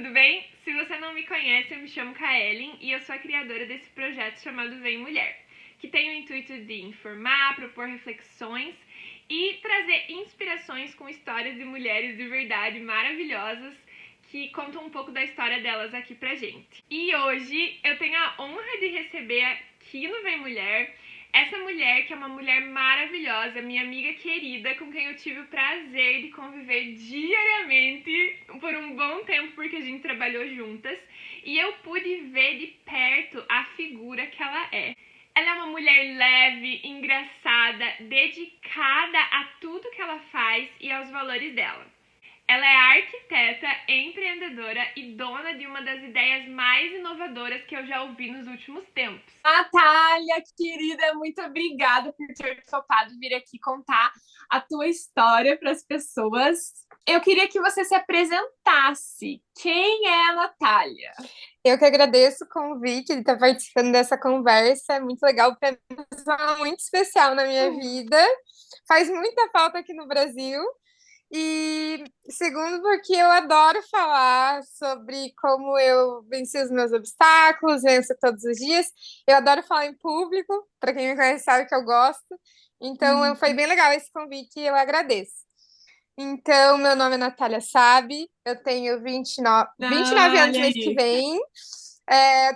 tudo bem? Se você não me conhece, eu me chamo Kaellen e eu sou a criadora desse projeto chamado Vem Mulher, que tem o intuito de informar, propor reflexões e trazer inspirações com histórias de mulheres de verdade maravilhosas que contam um pouco da história delas aqui pra gente. E hoje eu tenho a honra de receber aqui no Vem Mulher essa mulher que é uma mulher maravilhosa, minha amiga querida, com quem eu tive o prazer de conviver diariamente por um bom tempo, porque a gente trabalhou juntas, e eu pude ver de perto a figura que ela é. Ela é uma mulher leve, engraçada, dedicada a tudo que ela faz e aos valores dela. Ela é arquiteta, empreendedora e dona de uma das ideias mais inovadoras que eu já ouvi nos últimos tempos. Natália, querida, muito obrigada por ter topado vir aqui contar a tua história para as pessoas. Eu queria que você se apresentasse. Quem é a Natália? Eu que agradeço o convite de estar participando dessa conversa. É muito legal, para mim, é uma pessoa muito especial na minha vida. Faz muita falta aqui no Brasil. E segundo, porque eu adoro falar sobre como eu venci os meus obstáculos, venço todos os dias. Eu adoro falar em público, para quem me conhece sabe que eu gosto. Então, foi bem legal esse convite e eu agradeço. Então, meu nome é Natália Sabe, eu tenho 29 anos mês que vem,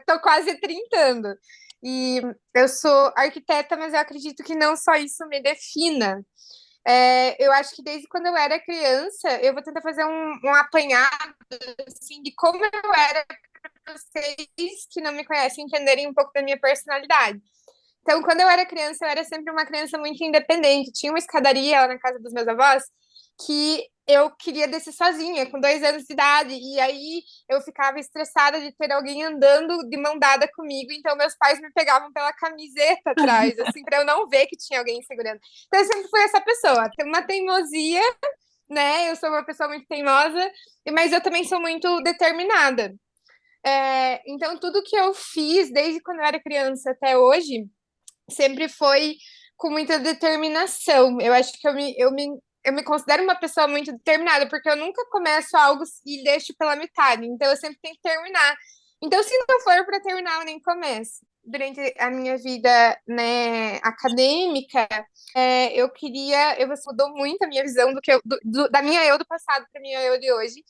tô quase 30 anos. E eu sou arquiteta, mas eu acredito que não só isso me defina. Eu acho que desde quando eu era criança, eu vou tentar fazer um apanhado assim, de como eu era para vocês que não me conhecem entenderem um pouco da minha personalidade. Então, quando eu era criança, eu era sempre uma criança muito independente. Tinha uma escadaria lá na casa dos meus avós que eu queria descer sozinha, com 2 anos de idade. E aí eu ficava estressada de ter alguém andando de mão dada comigo. Então, meus pais me pegavam pela camiseta atrás, assim, para eu não ver que tinha alguém segurando. Então, eu sempre fui essa pessoa. Tem uma teimosia, né? Eu sou uma pessoa muito teimosa, mas eu também sou muito determinada. Então, tudo que eu fiz, desde quando eu era criança até hoje, sempre foi com muita determinação. Eu acho que eu me considero uma pessoa muito determinada, porque eu nunca começo algo e deixo pela metade. Então, eu sempre tenho que terminar. Então, se não for para terminar, eu nem começo. Durante a minha vida, né, acadêmica, você mudou muito a minha visão da minha eu do passado para minha eu de hoje,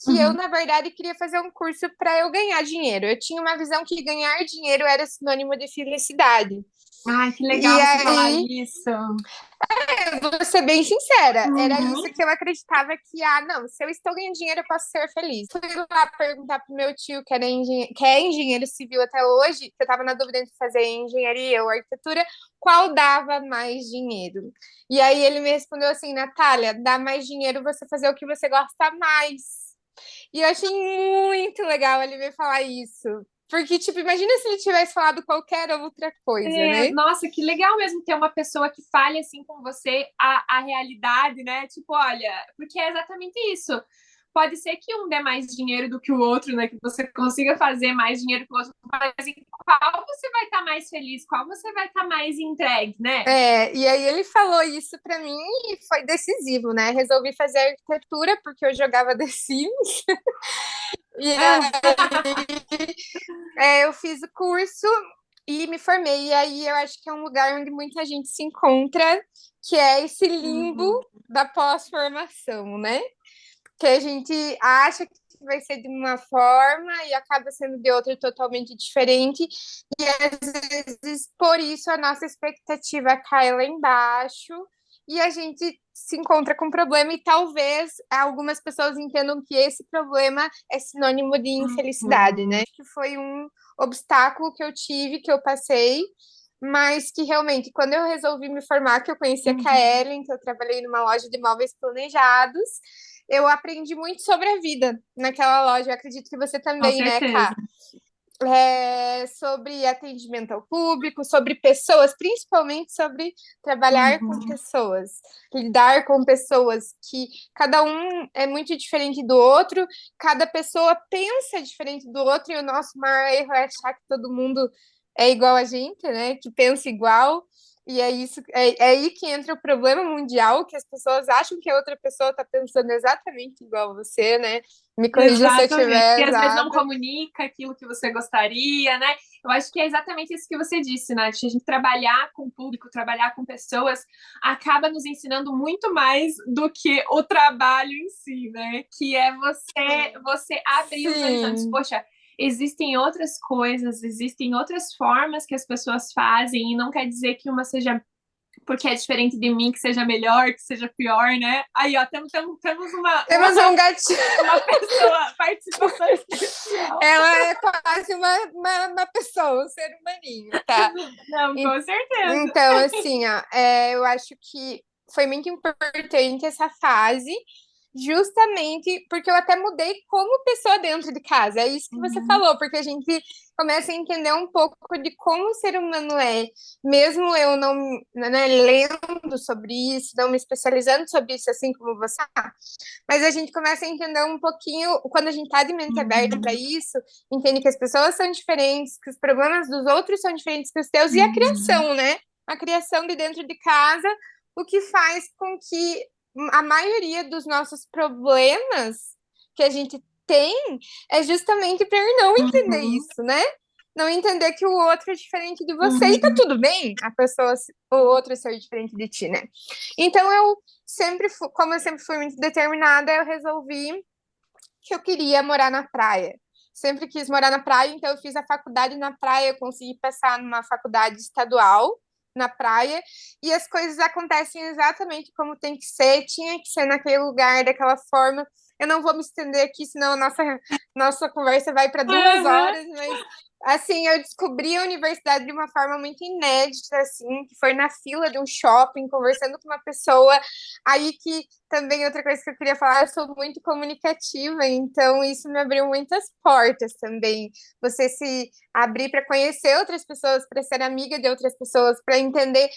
que eu, na verdade, queria fazer um curso para eu ganhar dinheiro. Eu tinha uma visão que ganhar dinheiro era sinônimo de felicidade. Ai, que E legal você falar aí, isso. eu vou ser bem sincera, era isso que eu acreditava que, não, se eu estou ganhando dinheiro, eu posso ser feliz. Fui lá perguntar pro meu tio, que é engenheiro civil até hoje, que eu estava na dúvida entre fazer engenharia ou arquitetura, qual dava mais dinheiro. E aí ele me respondeu assim, Natália, dá mais dinheiro você fazer o que você gosta mais. E eu achei muito legal ele me falar isso. Porque, tipo, imagina se ele tivesse falado qualquer outra coisa, né? Nossa, que legal mesmo ter uma pessoa que fale assim com você a realidade, né? Tipo, olha, porque é exatamente isso. Pode ser que um dê mais dinheiro do que o outro, né? Que você consiga fazer mais dinheiro que o outro, mas em qual você vai estar mais feliz? Qual você vai estar mais entregue, né? E aí ele falou isso pra mim e foi decisivo, né? Resolvi fazer arquitetura porque eu jogava The Sims. E aí eu fiz o curso e me formei. E aí eu acho que é um lugar onde muita gente se encontra, que é esse limbo da pós-formação, né? Que a gente acha que vai ser de uma forma e acaba sendo de outra totalmente diferente. E às vezes, por isso, a nossa expectativa cai lá embaixo e a gente se encontra com um problema e talvez algumas pessoas entendam que esse problema é sinônimo de infelicidade, né? Que foi um obstáculo que eu tive, que eu passei, mas que realmente, quando eu resolvi me formar, que eu conheci a Kaellen, que eu trabalhei numa loja de móveis planejados, eu aprendi muito sobre a vida naquela loja. Eu acredito que você também, né, Ká? Sobre atendimento ao público, sobre pessoas, principalmente sobre trabalhar com pessoas, lidar com pessoas que cada um é muito diferente do outro, cada pessoa pensa diferente do outro, e o nosso maior erro é achar que todo mundo é igual a gente, né? Que pensa igual. E é isso, é aí que entra o problema mundial, que as pessoas acham que a outra pessoa está pensando exatamente igual a você, né? Me corrija se eu Exatamente. estiver E às vezes não errada. comunica aquilo que você gostaria, né? Eu acho que é exatamente isso que você disse, Nath. A gente trabalhar com o público, trabalhar com pessoas, acaba nos ensinando muito mais do que o trabalho em si, né? Que é você abrir os horizontes. Sim. Poxa, existem outras coisas, existem outras formas que as pessoas fazem, e não quer dizer que uma seja porque é diferente de mim, que seja melhor, que seja pior, né? Aí, ó, temos Temos um gatinho. uma pessoa, participação especial. Ela é quase uma pessoa, um ser humaninho, tá? Não, com certeza. Então, assim, ó, eu acho que foi muito importante essa fase, justamente porque eu até mudei como pessoa dentro de casa. É isso que você falou, porque a gente começa a entender um pouco de como o ser humano é, mesmo eu não, né, lendo sobre isso, não me especializando sobre isso, assim como você, mas a gente começa a entender um pouquinho, quando a gente está de mente aberta para isso, entende que as pessoas são diferentes, que os problemas dos outros são diferentes que os teus, e a criação, né? A criação de dentro de casa, o que faz com que a maioria dos nossos problemas que a gente tem é justamente por não entender isso, né? Não entender que o outro é diferente de você. E tá tudo bem a pessoa, o outro ser diferente de ti, né? Então eu sempre, como eu sempre fui muito determinada, eu resolvi que eu queria morar na praia. Sempre quis morar na praia, então eu fiz a faculdade na praia, eu consegui passar numa faculdade estadual na praia, e as coisas acontecem exatamente como tem que ser, tinha que ser naquele lugar, daquela forma. Eu não vou me estender aqui, senão a nossa conversa vai para 2 horas, mas assim, eu descobri a universidade de uma forma muito inédita, assim, que foi na fila de um shopping, conversando com uma pessoa, aí que também outra coisa que eu queria falar, eu sou muito comunicativa, então isso me abriu muitas portas também. Você se abrir para conhecer outras pessoas, para ser amiga de outras pessoas, para entender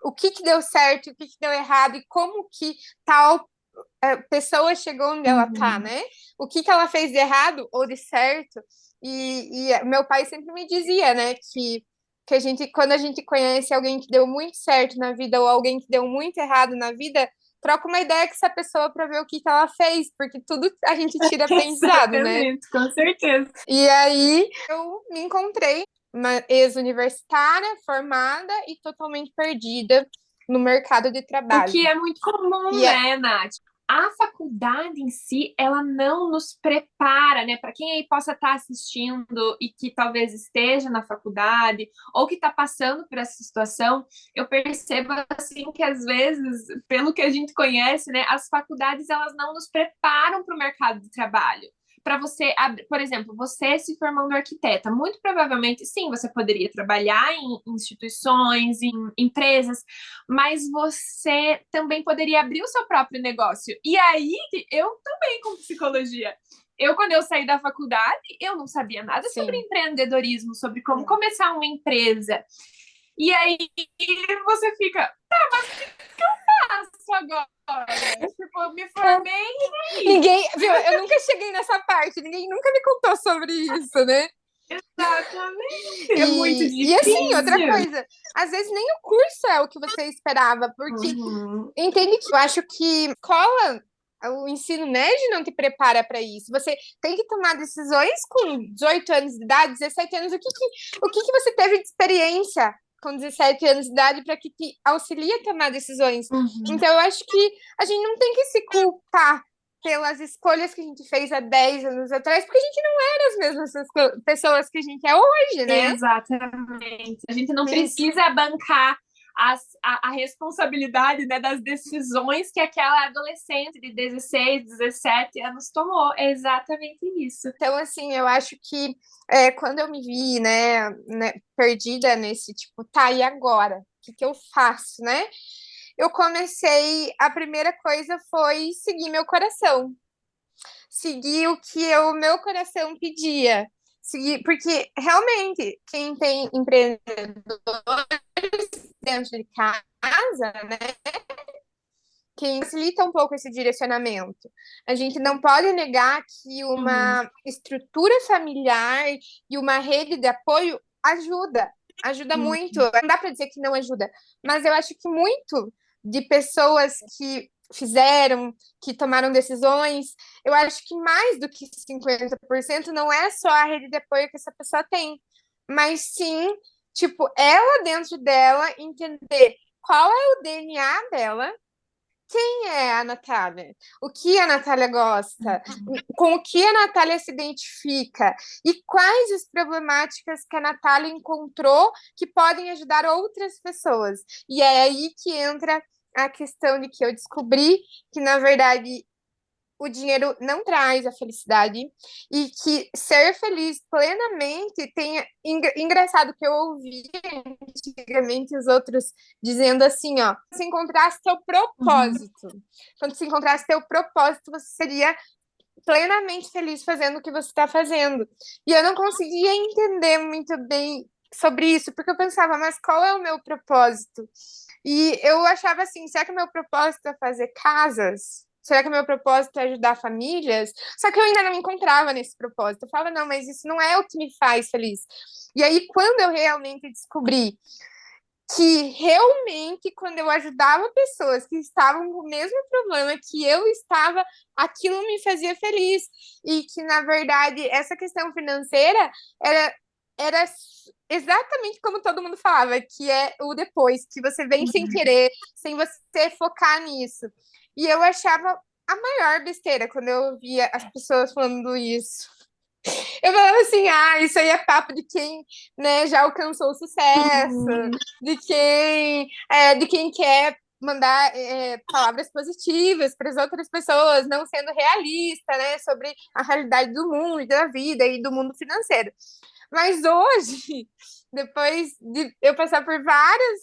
o que deu certo, o que deu errado e como que tal pessoa chegou onde ela tá, né? O que ela fez de errado ou de certo. E meu pai sempre me dizia, né, que a gente, quando a gente conhece alguém que deu muito certo na vida ou alguém que deu muito errado na vida, troca uma ideia com essa pessoa para ver o que ela fez, porque tudo a gente tira aprendizado, né? Exatamente, com certeza. E aí eu me encontrei uma ex-universitária, formada e totalmente perdida no mercado de O trabalho. que é muito comum, né, Nath? A faculdade em si, ela não nos prepara, né? Para quem aí possa estar assistindo e que talvez esteja na faculdade ou que está passando por essa situação, eu percebo assim que às vezes, pelo que a gente conhece, né, as faculdades elas não nos preparam para o mercado de trabalho. Para você, por exemplo, você se formando arquiteta, muito provavelmente, sim, você poderia trabalhar em instituições, em empresas, mas você também poderia abrir o seu próprio negócio. E aí, eu também com psicologia. Quando eu saí da faculdade, eu não sabia nada sobre empreendedorismo, sobre como começar uma empresa. E aí você fica, tá, mas o que eu faço agora? Tipo, eu me formei e ninguém, viu? Eu nunca cheguei nessa parte, ninguém nunca me contou sobre isso, né? Exatamente. É muito difícil. E assim, outra coisa, às vezes nem o curso é o que você esperava, porque entende que eu acho que escola, o ensino médio não te prepara para isso. Você tem que tomar decisões com 18 anos de idade, 17 anos. O que você teve de experiência com 17 anos de idade para que te auxilie a tomar decisões? Então, eu acho que a gente não tem que se culpar pelas escolhas que a gente fez há 10 anos atrás, porque a gente não era as mesmas pessoas que a gente é hoje, né? Exatamente. A gente não precisa bancar a responsabilidade, né, das decisões que aquela adolescente de 16, 17 anos tomou. É exatamente isso. Então, assim, eu acho que quando eu me vi, né, perdida nesse tipo, tá, e agora? O que eu faço, né? Eu comecei, a primeira coisa foi seguir meu coração. Seguir o que o meu coração pedia. Seguir, porque realmente, quem tem empreendedores dentro de casa, né? Quem facilita um pouco esse direcionamento. A gente não pode negar que uma estrutura familiar e uma rede de apoio ajuda, ajuda muito. Não dá para dizer que não ajuda, mas eu acho que muito de pessoas que fizeram, que tomaram decisões, eu acho que mais do que 50% não é só a rede de apoio que essa pessoa tem, mas sim, tipo, ela dentro dela entender qual é o DNA dela, quem é a Natália, o que a Natália gosta, com o que a Natália se identifica e quais as problemáticas que a Natália encontrou que podem ajudar outras pessoas. E é aí que entra a questão de que eu descobri que, na verdade, o dinheiro não traz a felicidade e que ser feliz plenamente tem engraçado que eu ouvi antigamente os outros dizendo assim, ó, se encontrasse teu propósito. Quando se encontrasse teu propósito, você seria plenamente feliz fazendo o que você está fazendo. E eu não conseguia entender muito bem sobre isso, porque eu pensava, mas qual é o meu propósito? E eu achava assim, será que o meu propósito é fazer casas? Será que o meu propósito é ajudar famílias? Só que eu ainda não me encontrava nesse propósito. Eu falava, não, mas isso não é o que me faz feliz. E aí, quando eu realmente descobri que realmente, quando eu ajudava pessoas que estavam com o mesmo problema que eu estava, aquilo me fazia feliz. E que, na verdade, essa questão financeira era exatamente como todo mundo falava, que é o depois, que você vem sem querer, sem você focar nisso. E eu achava a maior besteira quando eu via as pessoas falando isso. Eu falava assim, isso aí é papo de quem, né, já alcançou o sucesso, de quem quer mandar palavras positivas para as outras pessoas, não sendo realista, né, sobre a realidade do mundo e da vida e do mundo financeiro. Mas hoje, depois de eu passar por vários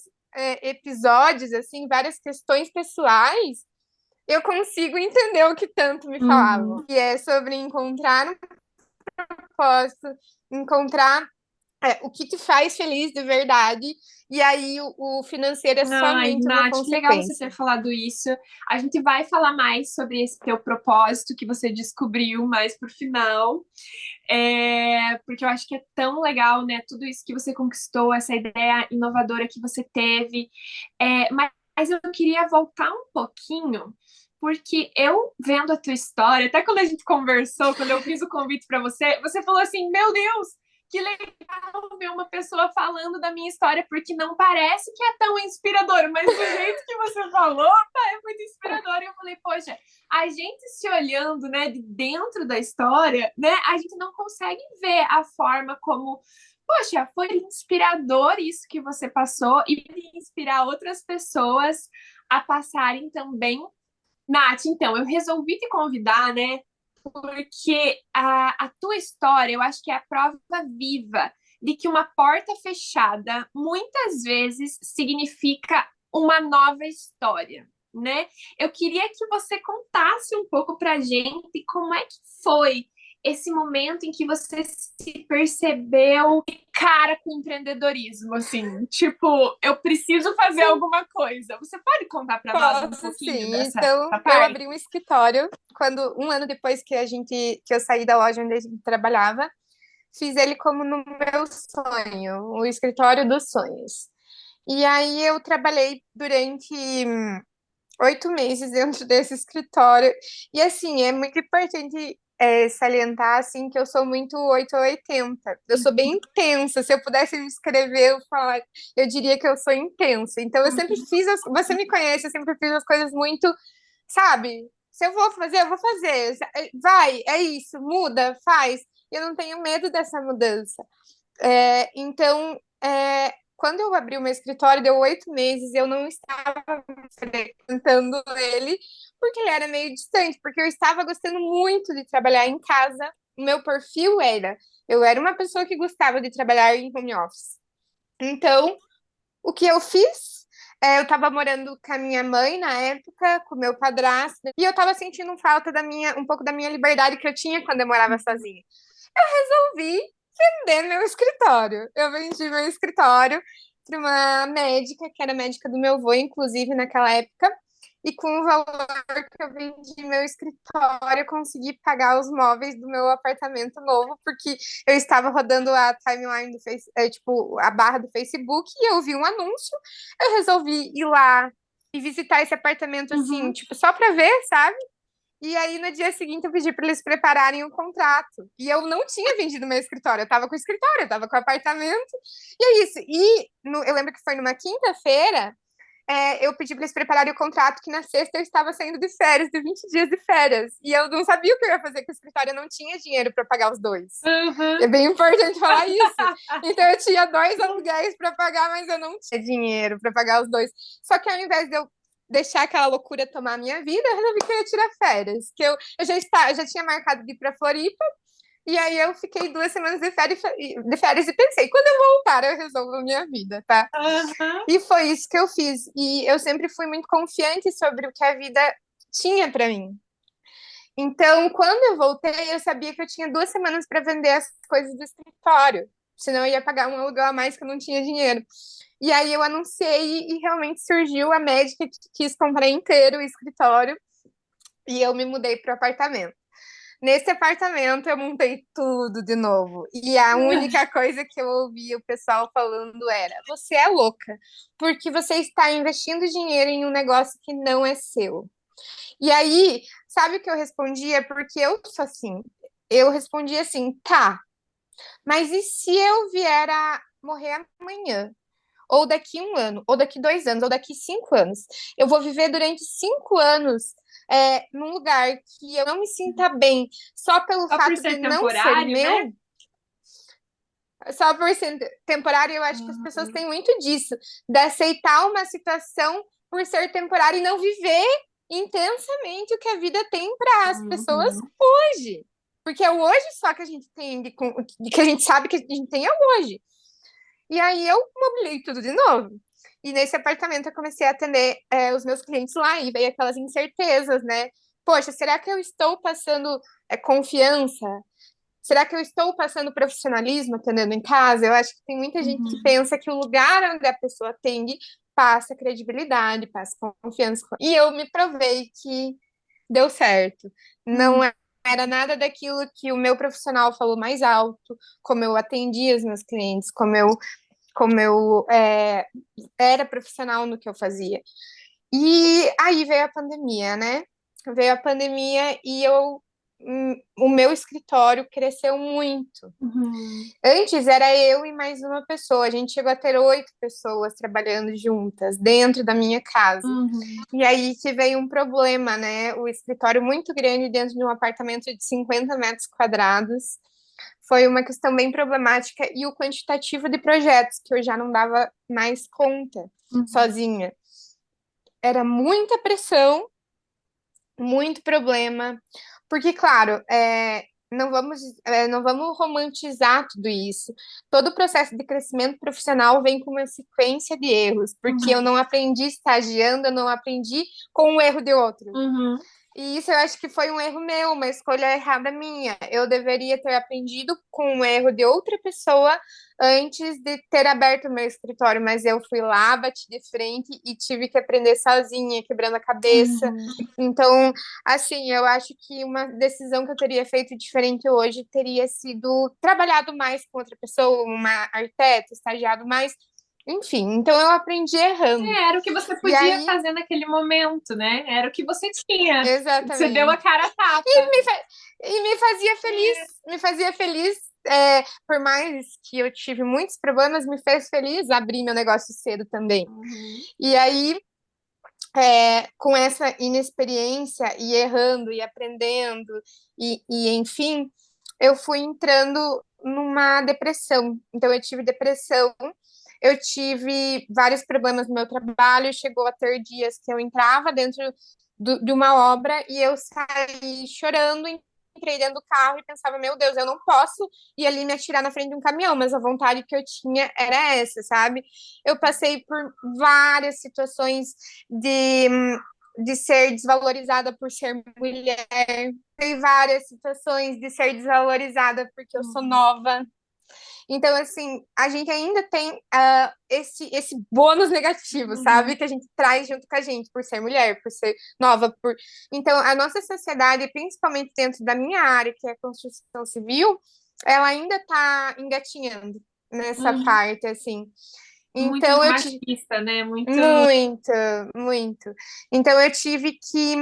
episódios, assim, várias questões pessoais, eu consigo entender o que tanto me falavam. Que é sobre encontrar um propósito, encontrar o que te faz feliz de verdade, e aí o financeiro é Ai, somente uma Nath, que legal você consequência. ter falado isso. A gente vai falar mais sobre esse teu propósito que você descobriu mais pro final, porque eu acho que é tão legal, né? Tudo isso que você conquistou, essa ideia inovadora que você teve. Mas eu queria voltar um pouquinho, porque eu vendo a tua história, até quando a gente conversou, quando eu fiz o convite para você, você falou assim: Meu Deus, que legal ver uma pessoa falando da minha história, porque não parece que é tão inspirador, mas do jeito que você falou, é muito inspirador. E eu falei, poxa, a gente se olhando, né, de dentro da história, né, a gente não consegue ver a forma como, poxa, foi inspirador isso que você passou e inspirar outras pessoas a passarem também. Nath, então, eu resolvi te convidar, né, porque a tua história, eu acho que é a prova viva de que uma porta fechada muitas vezes significa uma nova história, né? Eu queria que você contasse um pouco pra gente como é que foi esse momento em que você se percebeu de cara com empreendedorismo, assim, tipo, eu preciso fazer alguma coisa. Você pode contar para nós um Posso pouquinho sim. dessa Então, eu parte? abri um escritório quando um ano depois que eu saí da loja onde a gente trabalhava, fiz ele como no meu sonho, o escritório dos sonhos. E aí eu trabalhei durante 8 meses dentro desse escritório. E assim, é muito importante salientar assim que eu sou muito 8 ou 80. Eu sou bem intensa. Se eu pudesse me descrever, eu diria que eu sou intensa. Então eu sempre fiz você me conhece, eu sempre fiz as coisas muito, sabe? Se eu vou fazer, eu vou fazer. Vai, é isso, muda, faz. Eu não tenho medo dessa mudança. Então, quando eu abri o meu escritório, deu 8 meses, eu não estava frequentando ele, porque ele era meio distante, porque eu estava gostando muito de trabalhar em casa. O meu perfil eu era uma pessoa que gostava de trabalhar em home office. Então, o que eu fiz? Eu estava morando com a minha mãe na época, com o meu padrasto, e eu estava sentindo falta um pouco da minha liberdade que eu tinha quando eu morava sozinha. Resolvi vender meu escritório. Eu vendi meu escritório para uma médica, que era médica do meu avô, inclusive, naquela época. e com o valor que eu vendi meu escritório, eu consegui pagar os móveis do meu apartamento novo, porque eu estava rodando a timeline do tipo, a barra do Facebook, e eu vi um anúncio, eu resolvi ir lá e visitar esse apartamento, assim, tipo, só para ver, sabe? E aí, no dia seguinte, eu pedi para eles prepararem o contrato. E eu não tinha vendido meu escritório. Eu estava com o escritório, eu estava com o apartamento. E é isso. E eu lembro que foi numa quinta-feira, eu pedi para eles prepararem o contrato, que na sexta eu estava saindo de férias, de 20 dias de férias. E eu não sabia o que eu ia fazer com o escritório, eu não tinha dinheiro para pagar os dois. É bem importante falar isso. Então eu tinha 2 aluguéis para pagar, mas eu não tinha dinheiro para pagar os dois. Só que ao invés de eu deixar aquela loucura tomar a minha vida, eu resolvi que eu ia tirar férias. Eu já tinha marcado de ir para Floripa, e aí eu fiquei 2 semanas de férias e pensei, quando eu voltar, eu resolvo a minha vida, tá? E foi isso que eu fiz. E eu sempre fui muito confiante sobre o que a vida tinha para mim. Então, quando eu voltei, eu sabia que eu tinha 2 semanas para vender as coisas do escritório. Senão eu ia pagar um aluguel a mais que eu não tinha dinheiro. E aí eu anunciei e realmente surgiu a médica que quis comprar inteiro o escritório. E eu me mudei para o apartamento. Nesse apartamento eu montei tudo de novo. E a única coisa que eu ouvia o pessoal falando era: você é louca, porque você está investindo dinheiro em um negócio que não é seu. E aí, sabe o que eu respondia? Porque eu sou assim. Eu respondi assim: tá, mas e se eu vier a morrer amanhã? Ou daqui 1 ano, ou daqui 2 anos, ou daqui 5 anos. Eu vou viver durante 5 anos num lugar que eu não me sinta bem, só pelo Só por fato ser de não ser temporário, meu. né? Só por ser temporário, eu acho que as pessoas têm muito disso, de aceitar uma situação por ser temporário e não viver intensamente o que a vida tem para as pessoas hoje. Porque é o hoje só que a gente tem, que a gente sabe que a gente tem é o hoje. E aí eu mobilei tudo de novo. E nesse apartamento eu comecei a atender os meus clientes lá, e veio aquelas incertezas, né? Poxa, será que eu estou passando confiança? Será que eu estou passando profissionalismo atendendo em casa? Eu acho que tem muita gente que pensa que o lugar onde a pessoa atende passa credibilidade, passa confiança. E eu me provei que deu certo. Não era nada daquilo que o meu profissional falou mais alto, como eu atendia os meus clientes, como eu era profissional no que eu fazia. E aí veio a pandemia, né? Veio a pandemia e o meu escritório cresceu muito. Antes era eu e mais uma pessoa. A gente chegou a ter 8 pessoas trabalhando juntas dentro da minha casa. E aí que veio um problema, né? O escritório muito grande dentro de um apartamento de 50 metros quadrados. Foi uma questão bem problemática. E o quantitativo de projetos, que eu já não dava mais conta sozinha. Era muita pressão, muito problema. Porque, claro, não vamos romantizar tudo isso. Todo o processo de crescimento profissional vem com uma sequência de erros, porque eu não aprendi estagiando, eu não aprendi com o erro de outro. E isso eu acho que foi um erro meu, uma escolha errada minha. Eu deveria ter aprendido com o erro de outra pessoa antes de ter aberto o meu escritório, mas eu fui lá, bati de frente e tive que aprender sozinha, quebrando a cabeça. Então, assim, eu acho que uma decisão que eu teria feito diferente hoje teria sido trabalhado mais com outra pessoa, uma arquiteta, estagiado mais. Enfim, então eu aprendi errando. Era o que você podia fazer naquele momento, né? Era o que você tinha. Exatamente. Você deu a cara a tapa. E me fazia feliz. Me fazia feliz. Por mais que eu tive muitos problemas, me fez feliz abrir meu negócio cedo também. E aí, com essa inexperiência e errando e aprendendo e enfim, eu fui entrando numa depressão. Então eu tive depressão, eu tive vários problemas no meu trabalho, chegou a ter dias que eu entrava dentro de uma obra e eu saí chorando, entrei dentro do carro e pensava, meu Deus, eu não posso ir ali me atirar na frente de um caminhão, mas a vontade que eu tinha era essa, sabe? Eu passei por várias situações de ser desvalorizada por ser mulher, tem várias situações de ser desvalorizada porque eu sou nova. Então, assim, a gente ainda tem esse bônus negativo, sabe? Que a gente traz junto com a gente, por ser mulher, por ser nova. Então, a nossa sociedade, principalmente dentro da minha área, que é a construção civil, ela ainda está engatinhando nessa parte, assim. Muito Então, machista, né? Muito. Muito, muito. Então, eu tive que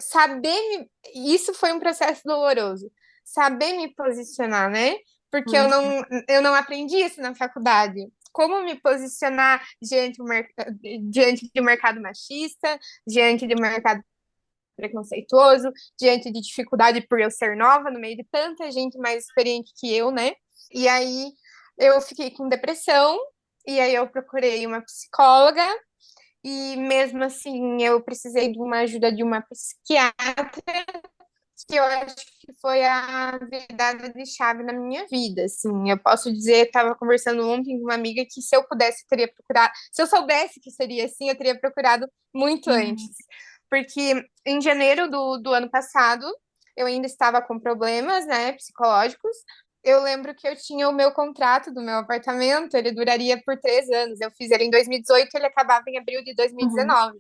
saber. Isso foi um processo doloroso. Saber me posicionar, né? Porque eu não aprendi isso na faculdade. Como me posicionar diante de um mercado machista, diante de um mercado preconceituoso, diante de dificuldade por eu ser nova, no meio de tanta gente mais experiente que eu, né? E aí eu fiquei com depressão, e aí eu procurei uma psicóloga, e mesmo assim eu precisei de uma ajuda de uma psiquiatra, que eu acho que foi a virada de chave na minha vida, assim. Eu posso dizer, estava conversando ontem com uma amiga que se eu pudesse, eu teria procurado, se eu soubesse que seria assim, eu teria procurado muito antes. Porque em janeiro do ano passado, eu ainda estava com problemas, né, psicológicos. Eu lembro que eu tinha o meu contrato do meu apartamento, ele duraria por 3 anos. Eu fiz ele em 2018, ele acabava em abril de 2019.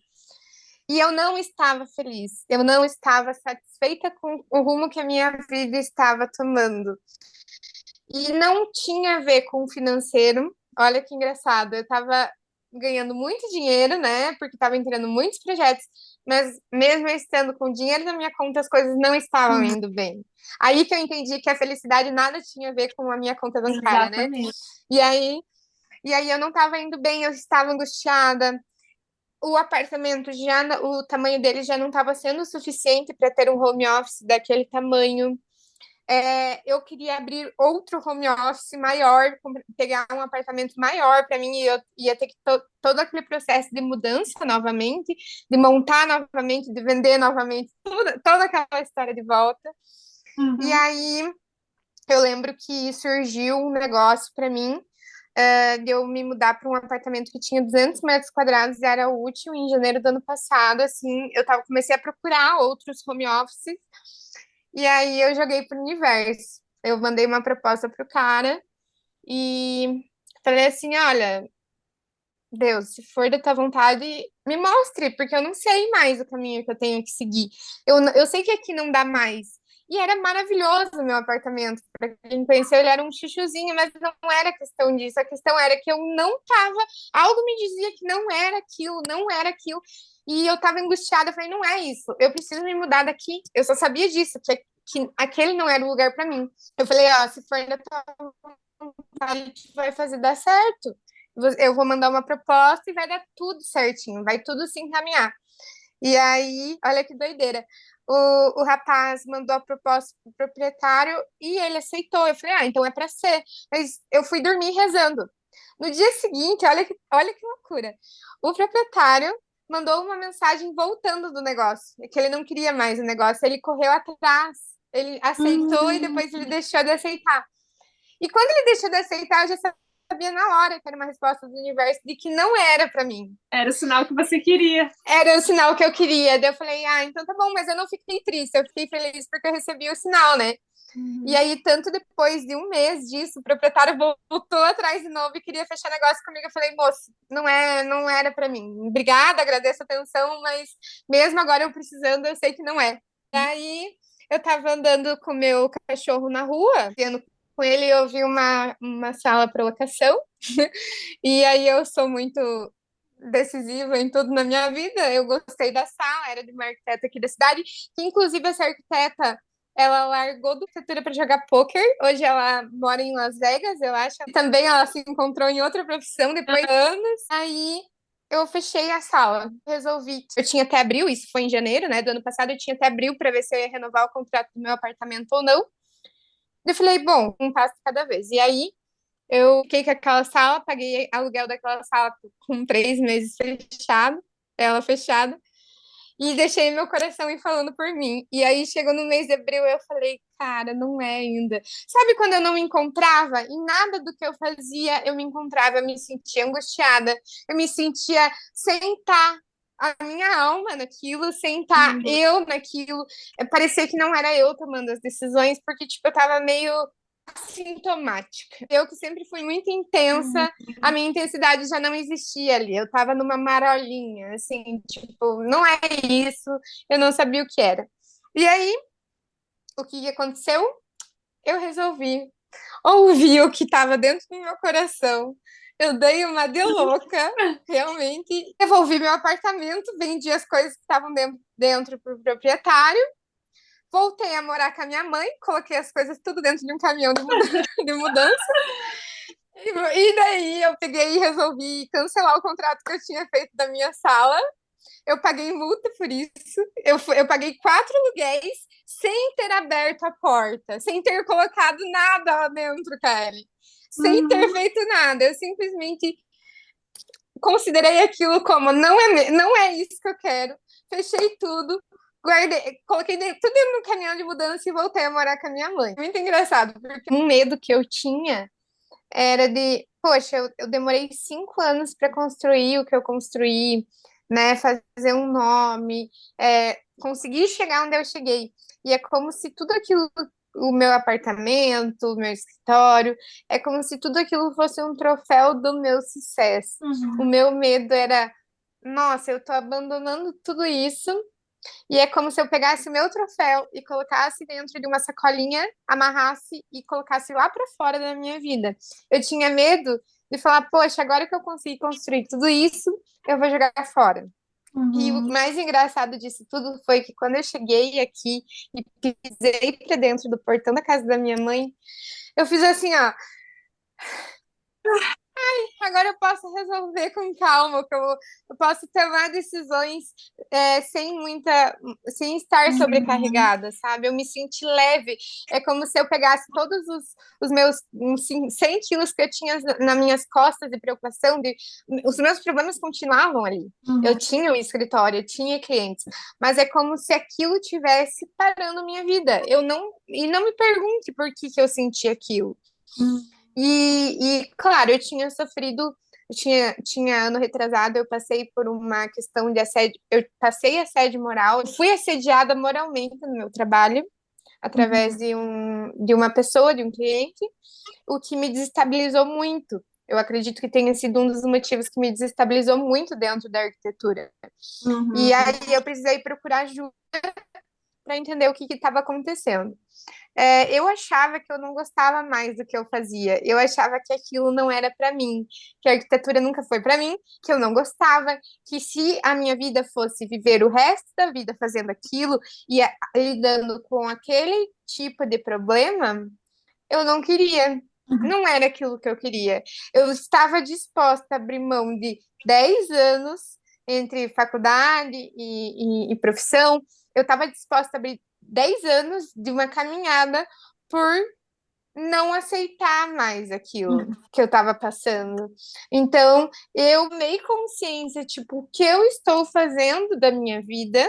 E eu não estava feliz, eu não estava satisfeita com o rumo que a minha vida estava tomando. E não tinha a ver com o financeiro. Olha que engraçado, eu estava ganhando muito dinheiro, né? Porque estava entrando muitos projetos, mas mesmo eu estando com dinheiro na minha conta, as coisas não estavam indo bem. Aí que eu entendi que a felicidade nada tinha a ver com a minha conta bancária, né? Exatamente. E aí eu não estava indo bem, eu estava angustiada. O apartamento já, o tamanho dele já não estava sendo suficiente para ter um home office daquele tamanho. Eu queria abrir outro home office maior, pegar um apartamento maior para mim, e eu ia ter que todo aquele processo de mudança novamente, de montar novamente, de vender novamente, toda aquela história de volta. E aí eu lembro que surgiu um negócio para mim, de eu me mudar para um apartamento que tinha 200 metros quadrados e era útil em janeiro do ano passado, assim, comecei a procurar outros home offices, e aí eu joguei pro universo. Eu mandei uma proposta pro cara e falei assim, olha, Deus, se for da tua vontade, me mostre, porque eu não sei mais o caminho que eu tenho que seguir. Eu sei que aqui não dá mais. E era maravilhoso o meu apartamento. Para quem conheceu, ele era um chuchuzinho, mas não era questão disso. A questão era que eu não tava. Algo me dizia que não era aquilo, não era aquilo. E eu tava angustiada. Eu falei, não é isso. Eu preciso me mudar daqui. Eu só sabia disso, que aquele não era o lugar para mim. Eu falei, ó, se for da tua vontade, vai fazer dar certo. Eu vou mandar uma proposta e vai dar tudo certinho, vai tudo se encaminhar. E aí, olha que doideira. O rapaz mandou a proposta pro proprietário e ele aceitou. Eu falei, então é para ser. Mas eu fui dormir rezando. No dia seguinte, olha que loucura. O proprietário mandou uma mensagem voltando do negócio, que ele não queria mais o negócio. Ele correu atrás, ele aceitou e depois ele deixou de aceitar. E quando ele deixou de aceitar, eu já sabia na hora que era uma resposta do universo de que não era para mim. Era o sinal que você queria. Era o sinal que eu queria. Daí eu falei, então tá bom, mas eu não fiquei triste, eu fiquei feliz porque eu recebi o sinal, né? E aí, tanto depois de um mês disso, o proprietário voltou atrás de novo e queria fechar negócio comigo. Eu falei, moço, não era para mim. Obrigada, agradeço a atenção, mas mesmo agora eu precisando, eu sei que não é. E aí, eu tava andando com o meu cachorro na rua, vendo com ele, eu vi uma sala para locação. E aí, eu sou muito decisiva em tudo na minha vida. Eu gostei da sala, era de uma arquiteta aqui da cidade, que inclusive essa arquiteta ela largou do arquitetura para jogar poker. Hoje ela mora em Las Vegas, eu acho. E também ela se encontrou em outra profissão depois de anos. Aí eu fechei a sala, resolvi. Eu tinha até abril, isso foi em janeiro, né, do ano passado, eu tinha até abril para ver se eu ia renovar o contrato do meu apartamento ou não. Eu falei, bom, um passo cada vez. E aí eu fiquei com aquela sala, paguei aluguel daquela sala com 3 meses fechado, ela fechada, e deixei meu coração ir falando por mim. E aí chegou no mês de abril, eu falei, cara, não é ainda. Sabe quando eu não me encontrava? Em nada do que eu fazia, eu me encontrava, eu me sentia angustiada, eu me sentia sem estar a minha alma naquilo, sem estar eu naquilo. Parecia que não era eu tomando as decisões, porque, tipo, eu tava meio assintomática. Eu que sempre fui muito intensa, a minha intensidade já não existia ali. Eu tava numa marolinha, assim, tipo, não é isso, eu não sabia o que era. E aí, o que aconteceu? Eu resolvi ouvir o que estava dentro do meu coração. Eu dei uma de louca, realmente. Devolvi meu apartamento, vendi as coisas que estavam dentro para o proprietário. Voltei a morar com a minha mãe, coloquei as coisas tudo dentro de um caminhão de mudança. E daí eu peguei e resolvi cancelar o contrato que eu tinha feito da minha sala. Eu paguei multa por isso. Eu paguei 4 aluguéis sem ter aberto a porta, sem ter colocado nada lá dentro, Kelly. Sem ter feito nada. Eu simplesmente considerei aquilo como não é isso que eu quero. Fechei tudo, guardei, coloquei tudo dentro do caminhão de mudança e voltei a morar com a minha mãe. Muito engraçado, porque um medo que eu tinha era de, poxa, eu demorei 5 anos para construir o que eu construí, né? Fazer um nome, conseguir chegar onde eu cheguei. E é como se tudo aquilo, o meu apartamento, o meu escritório, é como se tudo aquilo fosse um troféu do meu sucesso. O meu medo era, nossa, eu tô abandonando tudo isso e é como se eu pegasse o meu troféu e colocasse dentro de uma sacolinha, amarrasse e colocasse lá para fora da minha vida. Eu tinha medo de falar, poxa, agora que eu consegui construir tudo isso, eu vou jogar fora. E o mais engraçado disso tudo foi que quando eu cheguei aqui e pisei para dentro do portão da casa da minha mãe, eu fiz assim, ó, agora eu posso resolver com calma, que eu posso tomar decisões sem estar sobrecarregada, sabe? Eu me senti leve. É como se eu pegasse todos os meus 100 quilos que eu tinha nas minhas costas de preocupação, os meus problemas continuavam ali. Eu tinha um escritório, eu tinha clientes, mas é como se aquilo tivesse parando minha vida. E não me pergunte por que eu senti aquilo. Claro, eu tinha sofrido, tinha ano retrasado, eu passei por uma questão de assédio, eu passei assédio moral, fui assediada moralmente no meu trabalho, através de uma pessoa, de um cliente, o que me desestabilizou muito. Eu acredito que tenha sido um dos motivos que me desestabilizou muito dentro da arquitetura. E aí eu precisei procurar ajuda para entender o que estava acontecendo. Eu achava que eu não gostava mais do que eu fazia. Eu achava que aquilo não era para mim, que a arquitetura nunca foi para mim, que eu não gostava, que se a minha vida fosse viver o resto da vida fazendo aquilo e lidando com aquele tipo de problema, eu não queria. Não era aquilo que eu queria. Eu estava disposta a abrir mão de 10 anos entre faculdade e profissão. Eu estava disposta a abrir 10 anos de uma caminhada por não aceitar mais aquilo que eu estava passando. Então, eu tomei consciência, tipo, o que eu estou fazendo da minha vida,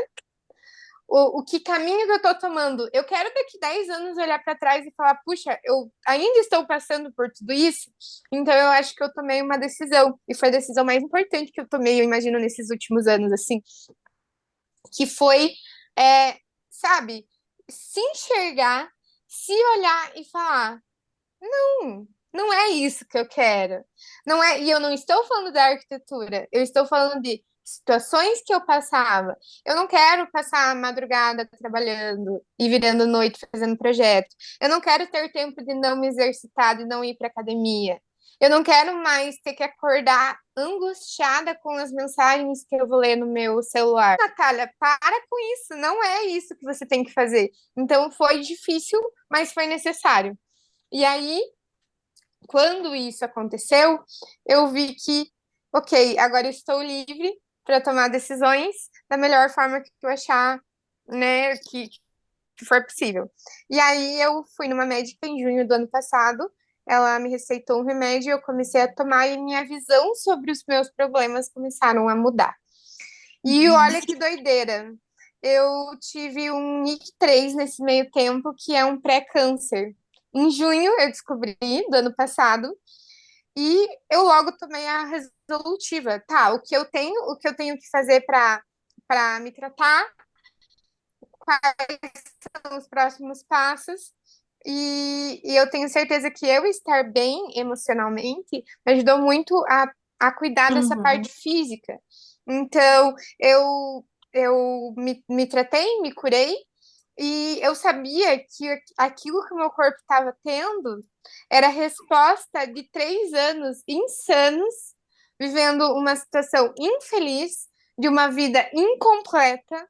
o que caminho que eu estou tomando. Eu quero daqui 10 anos olhar para trás e falar, puxa, eu ainda estou passando por tudo isso, então eu acho que eu tomei uma decisão, e foi a decisão mais importante que eu tomei, eu imagino, nesses últimos anos, assim, que foi, sabe, se enxergar, se olhar e falar, não é isso que eu quero. Não é, e eu não estou falando da arquitetura, eu estou falando de situações que eu passava. Eu não quero passar a madrugada trabalhando e virando noite fazendo projeto. Eu não quero ter tempo de não me exercitar, de não ir para academia. Eu não quero mais ter que acordar angustiada com as mensagens que eu vou ler no meu celular. Natália, para com isso, não é isso que você tem que fazer. Então foi difícil, mas foi necessário. E aí, quando isso aconteceu, eu vi que, ok, agora eu estou livre para tomar decisões da melhor forma que eu achar, né, que for possível. E aí eu fui numa médica em junho do ano passado, ela me receitou um remédio, eu comecei a tomar e minha visão sobre os meus problemas começaram a mudar. E olha que doideira, eu tive um NIC3 nesse meio tempo, que é um pré-câncer. Em junho eu descobri, do ano passado, e eu logo tomei a resolutiva. Tá, o que eu tenho que fazer para me tratar, quais são os próximos passos. E eu tenho certeza que eu estar bem emocionalmente me ajudou muito a cuidar dessa Uhum. parte física. Então, eu me tratei, me curei, e eu sabia que aquilo que o meu corpo estava tendo era a resposta de 3 anos insanos, vivendo uma situação infeliz, de uma vida incompleta,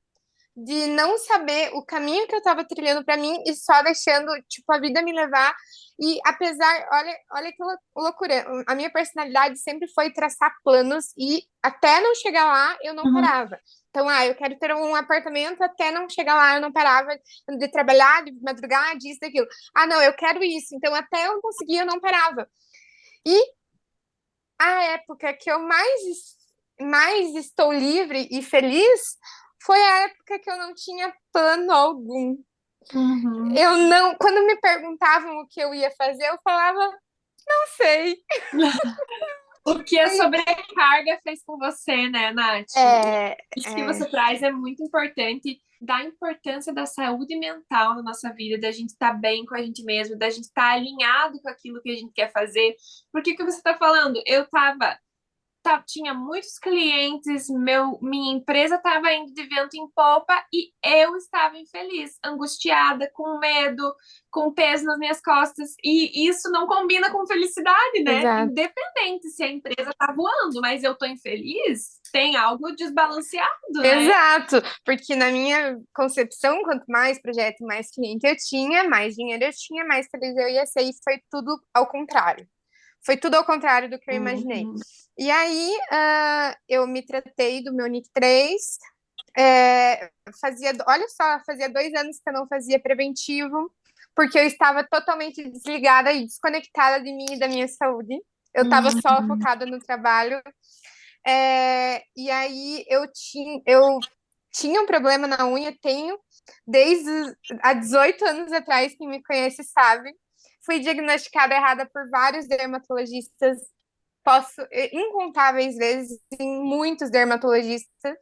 de não saber o caminho que eu estava trilhando para mim e só deixando, tipo, a vida me levar. E apesar, olha que loucura, a minha personalidade sempre foi traçar planos e até não chegar lá, eu não Uhum. parava. Então, eu quero ter um apartamento, até não chegar lá, eu não parava de trabalhar, de madrugar, disso, daquilo. Ah, não, eu quero isso. Então, até eu conseguir, eu não parava. E a época que eu mais estou livre e feliz foi a época que eu não tinha plano algum. Uhum. Eu não, quando me perguntavam o que eu ia fazer, eu falava, não sei. O que a sobrecarga fez com você, né, Nath? É, Isso que é, você traz é muito importante, da importância da saúde mental na nossa vida, da gente estar bem com a gente mesmo, da gente estar alinhado com aquilo que a gente quer fazer. Porque que você está falando? Eu estava tinha muitos clientes, minha empresa estava indo de vento em popa e eu estava infeliz, angustiada, com medo, com peso nas minhas costas. E isso não combina com felicidade, né? exato. Independente se a empresa está voando, mas eu tô infeliz, tem algo desbalanceado, né? Exato, porque na minha concepção, quanto mais projeto, mais cliente eu tinha, mais dinheiro eu tinha, mais feliz eu ia ser, e foi tudo ao contrário. Foi tudo ao contrário do que eu imaginei. Uhum. E aí, eu me tratei do meu NIC3, olha só, fazia 2 anos que eu não fazia preventivo, porque eu estava totalmente desligada e desconectada de mim e da minha saúde. Eu estava só Uhum. focada no trabalho. E aí eu tinha um problema na unha, tenho desde há 18 anos atrás, quem me conhece sabe. Fui diagnosticada errada por vários dermatologistas, incontáveis vezes, em muitos dermatologistas.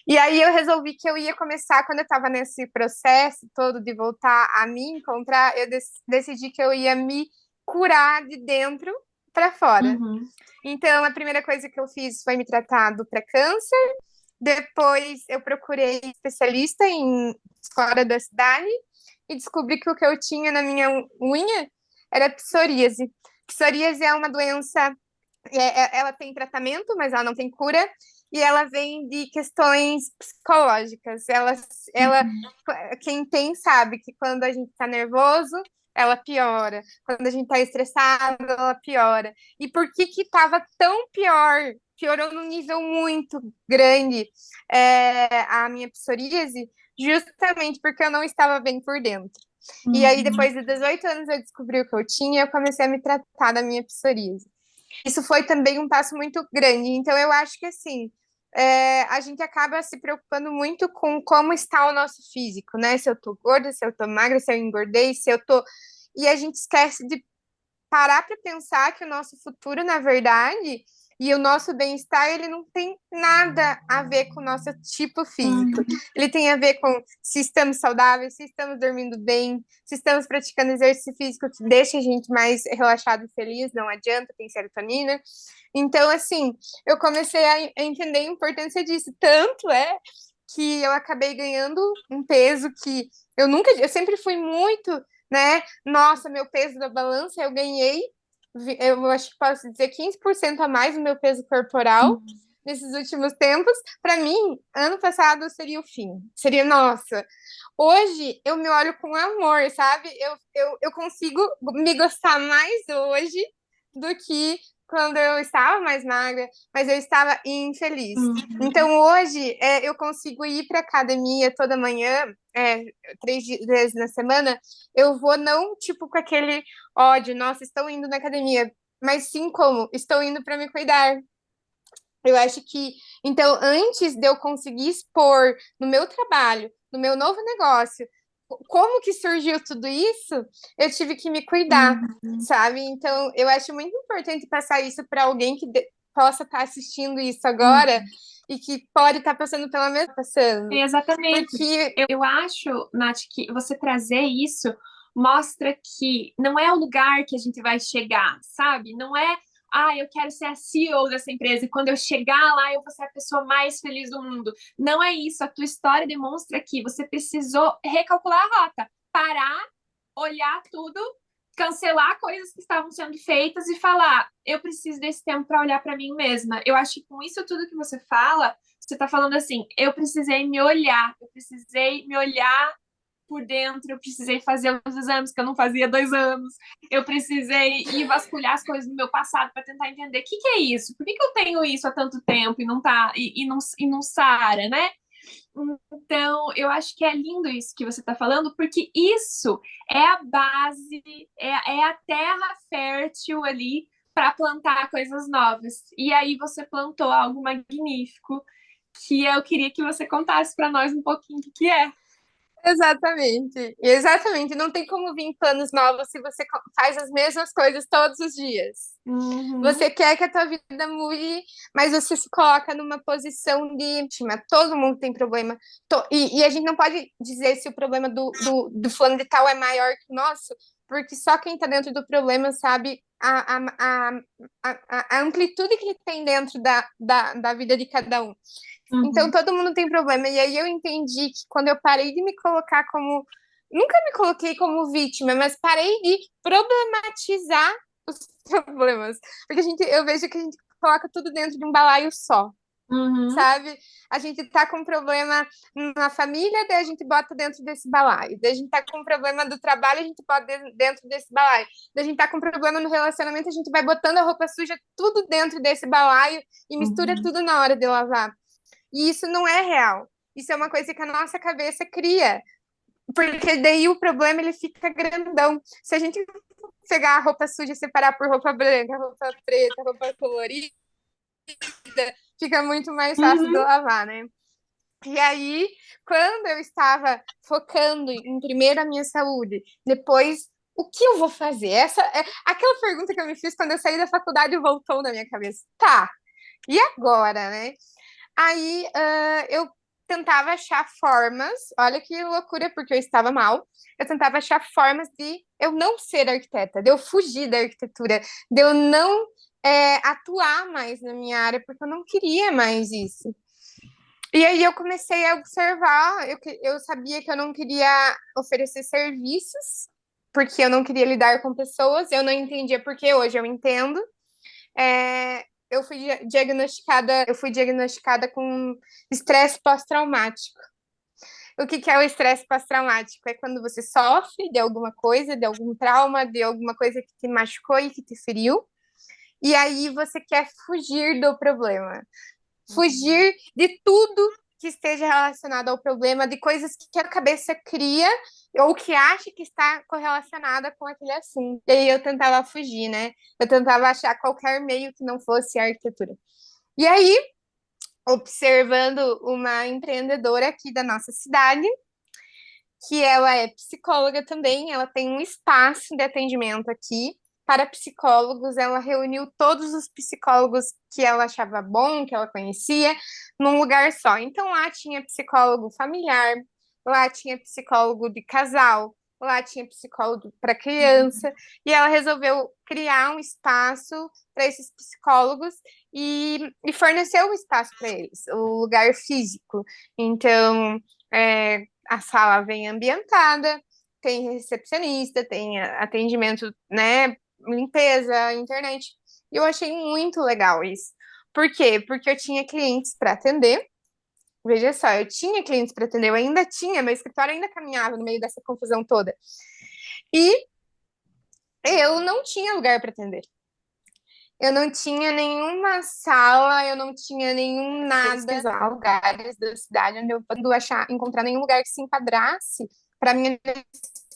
E aí eu resolvi que eu ia começar, quando eu estava nesse processo todo de voltar a me encontrar, eu decidi que eu ia me curar de dentro para fora. Uhum. Então, a primeira coisa que eu fiz foi me tratar do pré-câncer. Depois, eu procurei especialista fora da cidade e descobri que o que eu tinha na minha unha era psoríase. Psoríase é uma doença, ela tem tratamento, mas ela não tem cura, e ela vem de questões psicológicas. Uhum. Quem tem sabe que quando a gente está nervoso, ela piora. Quando a gente está estressado, ela piora. E por que que estava tão pior? Piorou num nível muito grande, a minha psoríase, justamente porque eu não estava bem por dentro. E aí, Uhum. depois de 18 anos, eu descobri o que eu tinha e eu comecei a me tratar da minha psoríase. Isso foi também um passo muito grande. Então, eu acho que, assim, a gente acaba se preocupando muito com como está o nosso físico, né? Se eu tô gorda, se eu tô magra, se eu engordei, se eu tô. E a gente esquece de parar para pensar que o nosso futuro, na verdade, e o nosso bem-estar, ele não tem nada a ver com o nosso tipo físico. Uhum. Ele tem a ver com se estamos saudáveis, se estamos dormindo bem, se estamos praticando exercício físico que deixa a gente mais relaxado e feliz, não adianta, tem serotonina. Então, assim, eu comecei a entender a importância disso. Tanto é que eu acabei ganhando um peso que eu sempre fui muito, né? Nossa, meu peso da balança, eu ganhei, eu acho que posso dizer 15% a mais do meu peso corporal nesses últimos tempos. Para mim, ano passado seria o fim. Seria, nossa. Hoje eu me olho com amor, sabe? Eu consigo me gostar mais hoje do que quando eu estava mais magra, mas eu estava infeliz. Uhum. Então hoje eu consigo ir para academia toda manhã, 3 vezes na semana. Eu vou não tipo com aquele ódio, nossa, estou indo na academia, mas sim como estou indo para me cuidar. Eu acho que, então, antes de eu conseguir expor no meu trabalho, no meu novo negócio, como que surgiu tudo isso, eu tive que me cuidar, Uhum. sabe? Então, eu acho muito importante passar isso para alguém que possa estar assistindo isso Uhum. agora e que pode estar passando pela mesma passando. Exatamente. Porque Eu acho, Nath, que você trazer isso mostra que não é o lugar que a gente vai chegar, sabe? Não é, eu quero ser a CEO dessa empresa e quando eu chegar lá eu vou ser a pessoa mais feliz do mundo. Não é isso. A tua história demonstra que você precisou recalcular a rota, parar, olhar tudo, cancelar coisas que estavam sendo feitas e falar: eu preciso desse tempo para olhar para mim mesma. Eu acho que com isso tudo que você fala, você está falando assim: eu precisei me olhar, eu precisei me olhar por dentro, eu precisei fazer os exames que eu não fazia há 2 anos, eu precisei ir vasculhar as coisas do meu passado para tentar entender o que é isso, por que eu tenho isso há tanto tempo e não tá e não sara, né? Então, eu acho que é lindo isso que você está falando, porque isso é a base, é a terra fértil ali para plantar coisas novas. E aí você plantou algo magnífico que eu queria que você contasse para nós um pouquinho o que é. Exatamente, exatamente. Não tem como vir planos novos se você faz as mesmas coisas todos os dias. Uhum. Você quer que a tua vida mude, mas você se coloca numa posição de vítima. Todo mundo tem problema. E a gente não pode dizer se o problema do fulano de tal é maior que o nosso, porque só quem está dentro do problema sabe a amplitude que ele tem dentro da vida de cada um. Então, Uhum. todo mundo tem problema. E aí eu entendi que quando eu parei de me colocar como. Nunca me coloquei como vítima, mas parei de problematizar os problemas. Porque eu vejo que a gente coloca tudo dentro de um balaio só, Uhum. sabe? A gente tá com problema na família, daí a gente bota dentro desse balaio. Daí a gente tá com problema do trabalho, a gente bota dentro desse balaio. Daí a gente tá com problema no relacionamento, a gente vai botando a roupa suja tudo dentro desse balaio e mistura Uhum. tudo na hora de lavar. E isso não é real. Isso é uma coisa que a nossa cabeça cria. Porque daí o problema ele fica grandão. Se a gente pegar a roupa suja e separar por roupa branca, roupa preta, roupa colorida, fica muito mais fácil de Uhum. lavar, né? E aí, quando eu estava focando em primeiro a minha saúde, depois o que eu vou fazer? Essa é aquela pergunta que eu me fiz quando eu saí da faculdade voltou na minha cabeça. Tá, e agora, né? Aí eu tentava achar formas, olha que loucura, porque eu estava mal. Eu tentava achar formas de eu não ser arquiteta, de eu fugir da arquitetura, de eu não atuar mais na minha área, porque eu não queria mais isso. E aí eu comecei a observar, eu sabia que eu não queria oferecer serviços, porque eu não queria lidar com pessoas, eu não entendia porque hoje eu entendo. Eu fui diagnosticada com estresse pós-traumático. O que é o estresse pós-traumático? É quando você sofre de alguma coisa, de algum trauma, de alguma coisa que te machucou e que te feriu, e aí você quer fugir do problema. Fugir de tudo que esteja relacionado ao problema, de coisas que a cabeça cria ou que acha que está correlacionada com aquele assunto. E aí eu tentava fugir, né? Eu tentava achar qualquer meio que não fosse a arquitetura. E aí, observando uma empreendedora aqui da nossa cidade, que ela é psicóloga também, ela tem um espaço de atendimento aqui para psicólogos, ela reuniu todos os psicólogos que ela achava bom, que ela conhecia, num lugar só. Então lá tinha psicólogo familiar, lá tinha psicólogo de casal, lá tinha psicólogo para criança, e ela resolveu criar um espaço para esses psicólogos e forneceu um espaço para eles, o lugar físico. Então, a sala vem ambientada, tem recepcionista, tem atendimento, né, limpeza, internet. E eu achei muito legal isso. Por quê? Porque eu tinha clientes para atender. Veja só, eu tinha clientes para atender, eu ainda tinha, meu escritório ainda caminhava no meio dessa confusão toda. E eu não tinha lugar para atender. Eu não tinha nenhuma sala, eu não tinha nenhum nada, pesquisar lugares da cidade onde eu pude encontrar nenhum lugar que se enquadrasse para minha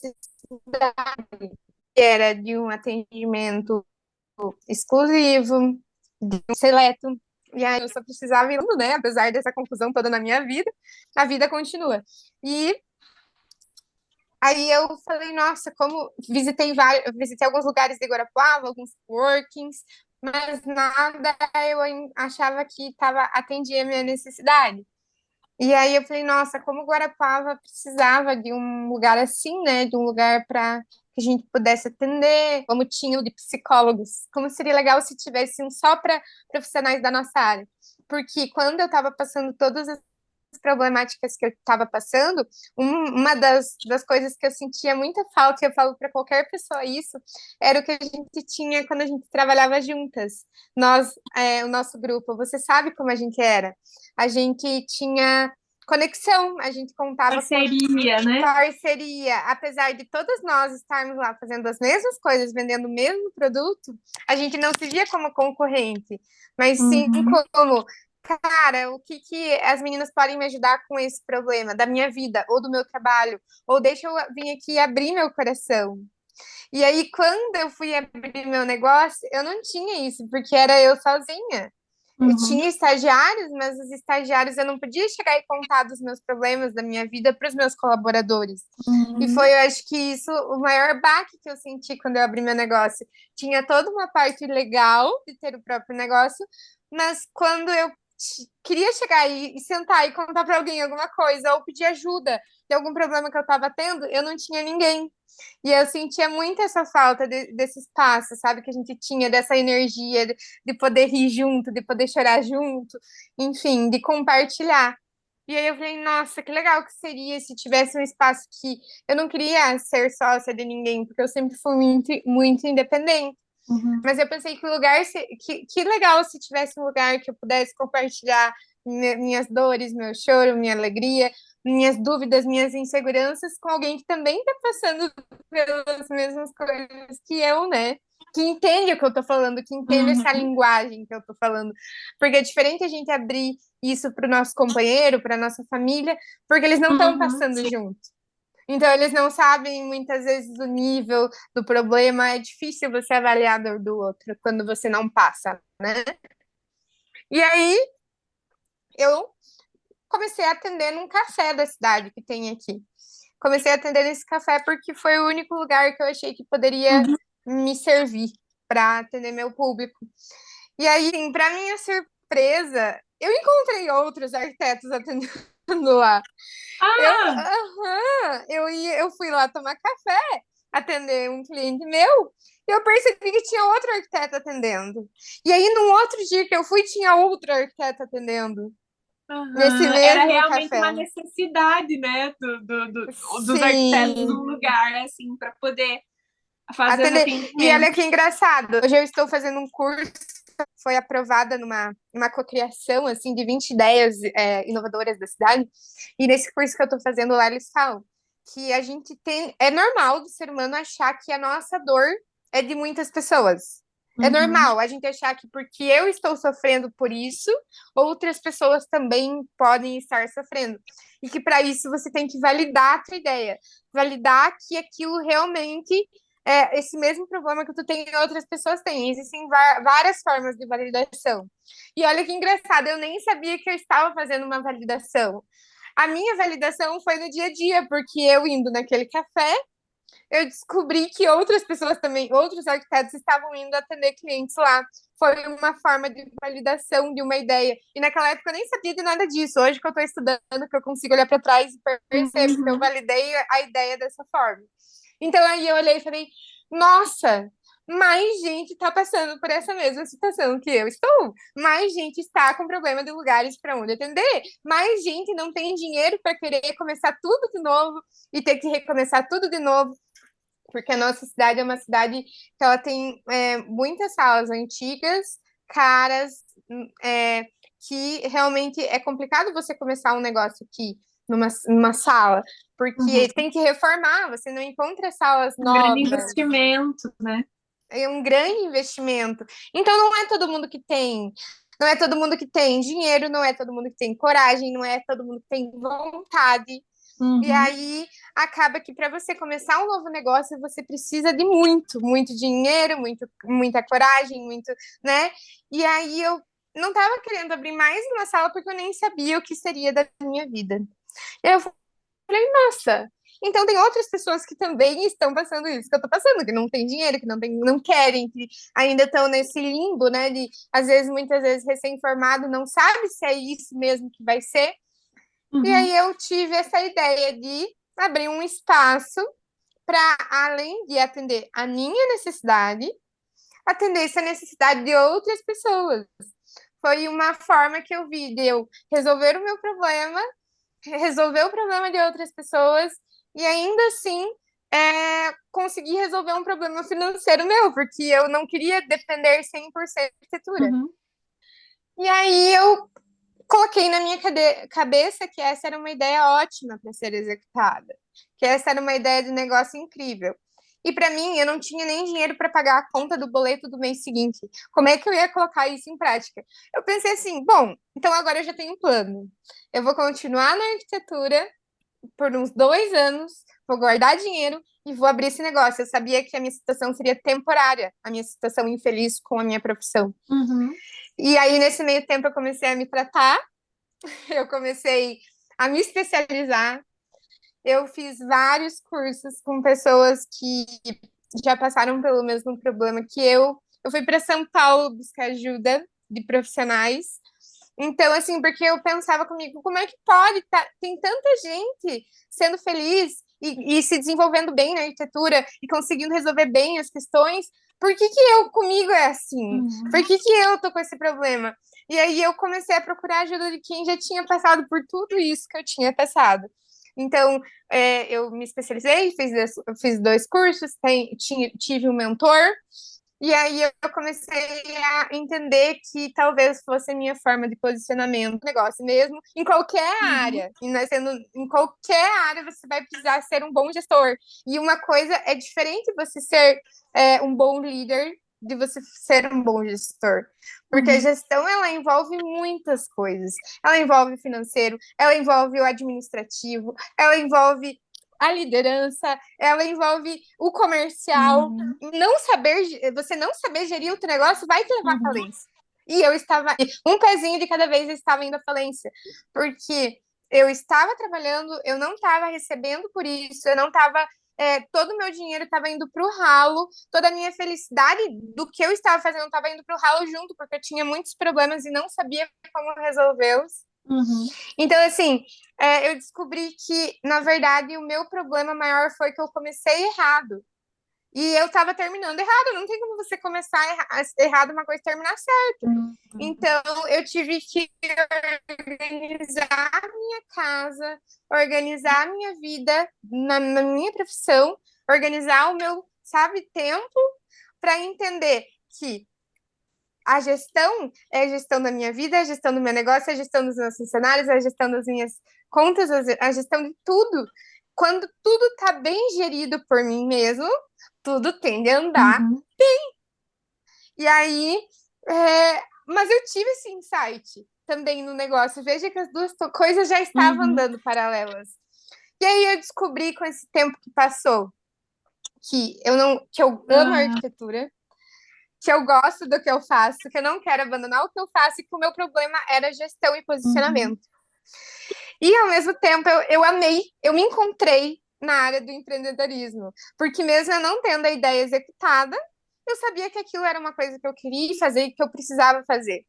necessidade, que era de um atendimento exclusivo, de um seleto. E aí eu só precisava ir, né? Apesar dessa confusão toda na minha vida, a vida continua. E aí eu falei, nossa, como visitei alguns lugares de Guarapuava, alguns workings, mas nada eu achava que atendia a minha necessidade. E aí eu falei, nossa, como Guarapava precisava de um lugar assim, né? De um lugar para que a gente pudesse atender, como tinha o de psicólogos. Como seria legal se tivesse um só para profissionais da nossa área. Porque quando eu estava passando todas as problemáticas que eu estava passando, uma das coisas que eu sentia muita falta, e eu falo para qualquer pessoa isso, era o que a gente tinha quando a gente trabalhava juntas. Nós, o nosso grupo, você sabe como a gente era? A gente tinha conexão, a gente contava com Parceria, né? parceria, apesar de todas nós estarmos lá fazendo as mesmas coisas, vendendo o mesmo produto, a gente não se via como concorrente, mas sim como, cara, o que as meninas podem me ajudar com esse problema da minha vida ou do meu trabalho, ou deixa eu vir aqui abrir meu coração. E aí, quando eu fui abrir meu negócio, eu não tinha isso, porque era eu sozinha. Eu tinha estagiários, mas os estagiários eu não podia chegar e contar dos meus problemas da minha vida para os meus colaboradores. E foi, eu acho que isso, o maior baque que eu senti quando eu abri meu negócio. Tinha toda uma parte legal de ter o próprio negócio, mas quando eu queria chegar e sentar e contar para alguém alguma coisa ou pedir ajuda de algum problema que eu estava tendo, eu não tinha ninguém. E eu sentia muito essa falta desse espaço, sabe? Que a gente tinha, dessa energia de poder rir junto, de poder chorar junto, enfim, de compartilhar. E aí eu falei, nossa, que legal que seria se tivesse um espaço que eu não queria ser sócia de ninguém, porque eu sempre fui muito, muito independente. Mas eu pensei que o lugar, que legal se tivesse um lugar que eu pudesse compartilhar minhas dores, meu choro, minha alegria, minhas dúvidas, minhas inseguranças com alguém que também está passando pelas mesmas coisas que eu, né? Que entende o que eu tô falando, que entende essa linguagem que eu tô falando. Porque é diferente a gente abrir isso para o nosso companheiro, para nossa família, porque eles não estão passando junto. Então, eles não sabem muitas vezes o nível do problema. É difícil você avaliar a dor do outro quando você não passa, né? E aí, eu comecei a atender num café da cidade que tem aqui. Comecei a atender nesse café porque foi o único lugar que eu achei que poderia me servir para atender meu público. E aí, para minha surpresa, eu encontrei outros arquitetos atendendo lá. Eu fui lá tomar café, atender um cliente meu, e eu percebi que tinha outro arquiteto atendendo. E aí, num outro dia que eu fui, tinha outro arquiteto atendendo. Nesse Era mesmo realmente uma café. necessidade, né, dos arquitetos Sim. num lugar, assim, para poder fazer os Atender. E atendimentos. olha que engraçado. Hoje eu estou fazendo um curso, foi aprovada numa cocriação assim, de 20 ideias inovadoras da cidade. E nesse curso que eu estou fazendo lá, eles falam que a gente tem. É normal do ser humano achar que a nossa dor é de muitas pessoas. É normal a gente achar que porque eu estou sofrendo por isso, outras pessoas também podem estar sofrendo. E que para isso você tem que validar a tua ideia, validar que aquilo realmente esse mesmo problema que tu tem, outras pessoas têm. Existem várias formas de validação. E olha que engraçado, eu nem sabia que eu estava fazendo uma validação. A minha validação foi no dia a dia, porque eu indo naquele café, eu descobri que outras pessoas também, outros arquitetos estavam indo atender clientes lá. Foi uma forma de validação de uma ideia. E naquela época eu nem sabia de nada disso. Hoje que eu estou estudando, que eu consigo olhar para trás e percebo que eu validei a ideia dessa forma. Então aí eu olhei e falei, nossa, mais gente está passando por essa mesma situação que eu estou. Mais gente está com problema de lugares para onde atender. Mais gente não tem dinheiro para querer começar tudo de novo e ter que recomeçar tudo de novo. Porque a nossa cidade é uma cidade que ela tem muitas salas antigas, caras, que realmente é complicado você começar um negócio aqui numa sala, porque tem que reformar, você não encontra salas Um grande novas. investimento, né? É um grande investimento. Então não é todo mundo que tem. Não é todo mundo que tem dinheiro, não é todo mundo que tem coragem, não é todo mundo que tem vontade. E aí acaba que para você começar um novo negócio, você precisa de muito, muito dinheiro, muita coragem, muito, né? E aí eu não estava querendo abrir mais uma sala porque eu nem sabia o que seria da minha vida. Eu falei, nossa, então tem outras pessoas que também estão passando isso que eu estou passando, que não tem dinheiro, que não querem, que ainda estão nesse limbo, né? De às vezes, muitas vezes, recém-formado, não sabe se é isso mesmo que vai ser. E aí eu tive essa ideia de abrir um espaço para, além de atender a minha necessidade, atender essa necessidade de outras pessoas. Foi uma forma que eu vi de eu resolver o meu problema, resolver o problema de outras pessoas e ainda assim conseguir resolver um problema financeiro meu, porque eu não queria depender 100% de arquitetura. E aí eu coloquei na minha cabeça que essa era uma ideia ótima para ser executada, que essa era uma ideia de negócio incrível. E para mim, eu não tinha nem dinheiro para pagar a conta do boleto do mês seguinte. Como é que eu ia colocar isso em prática? Eu pensei assim, bom, então agora eu já tenho um plano. Eu vou continuar na arquitetura por uns 2 anos, vou guardar dinheiro e vou abrir esse negócio. Eu sabia que a minha situação seria temporária, a minha situação infeliz com a minha profissão. E aí, nesse meio tempo, eu comecei a me tratar, eu comecei a me especializar, eu fiz vários cursos com pessoas que já passaram pelo mesmo problema que eu. Eu fui para São Paulo buscar ajuda de profissionais. Então, assim, porque eu pensava comigo, como é que pode? Tem tanta gente sendo feliz e se desenvolvendo bem na arquitetura e conseguindo resolver bem as questões. Por que que eu, comigo, é assim? Por que que eu tô com esse problema? E aí eu comecei a procurar ajuda de quem já tinha passado por tudo isso que eu tinha passado. Então, eu me especializei, fiz 2 cursos, tive um mentor, e aí eu comecei a entender que talvez fosse a minha forma de posicionamento no negócio mesmo, em qualquer área. E em qualquer área você vai precisar ser um bom gestor. E uma coisa é diferente você ser um bom líder de você ser um bom gestor. Porque a gestão, ela envolve muitas coisas. Ela envolve o financeiro, ela envolve o administrativo, ela envolve a liderança, ela envolve o comercial. Você não saber gerir o teu negócio vai te levar à falência. E eu estava, um pezinho de cada vez eu estava indo à falência, porque eu estava trabalhando, eu não estava recebendo por isso, eu não estava, todo o meu dinheiro estava indo para o ralo, toda a minha felicidade do que eu estava fazendo estava indo para o ralo junto, porque eu tinha muitos problemas e não sabia como resolvê-los. Então, assim, eu descobri que, na verdade, o meu problema maior foi que eu comecei errado. E eu estava terminando errado. Não tem como você começar errado uma coisa e terminar certo. Então, eu tive que organizar a minha casa, organizar a minha vida na minha profissão, organizar o meu, tempo, para entender que a gestão é a gestão da minha vida, é a gestão do meu negócio, é a gestão dos meus funcionários, é a gestão das minhas contas, a gestão de tudo. Quando tudo está bem gerido por mim mesmo, tudo tende a andar bem. E aí, mas eu tive esse insight também no negócio. Veja que as duas coisas já estavam andando paralelas. E aí eu descobri com esse tempo que passou que eu amo a arquitetura, que eu gosto do que eu faço, que eu não quero abandonar o que eu faço e que o meu problema era gestão e posicionamento. E, ao mesmo tempo, eu amei, eu me encontrei na área do empreendedorismo, porque mesmo eu não tendo a ideia executada, eu sabia que aquilo era uma coisa que eu queria fazer e que eu precisava fazer.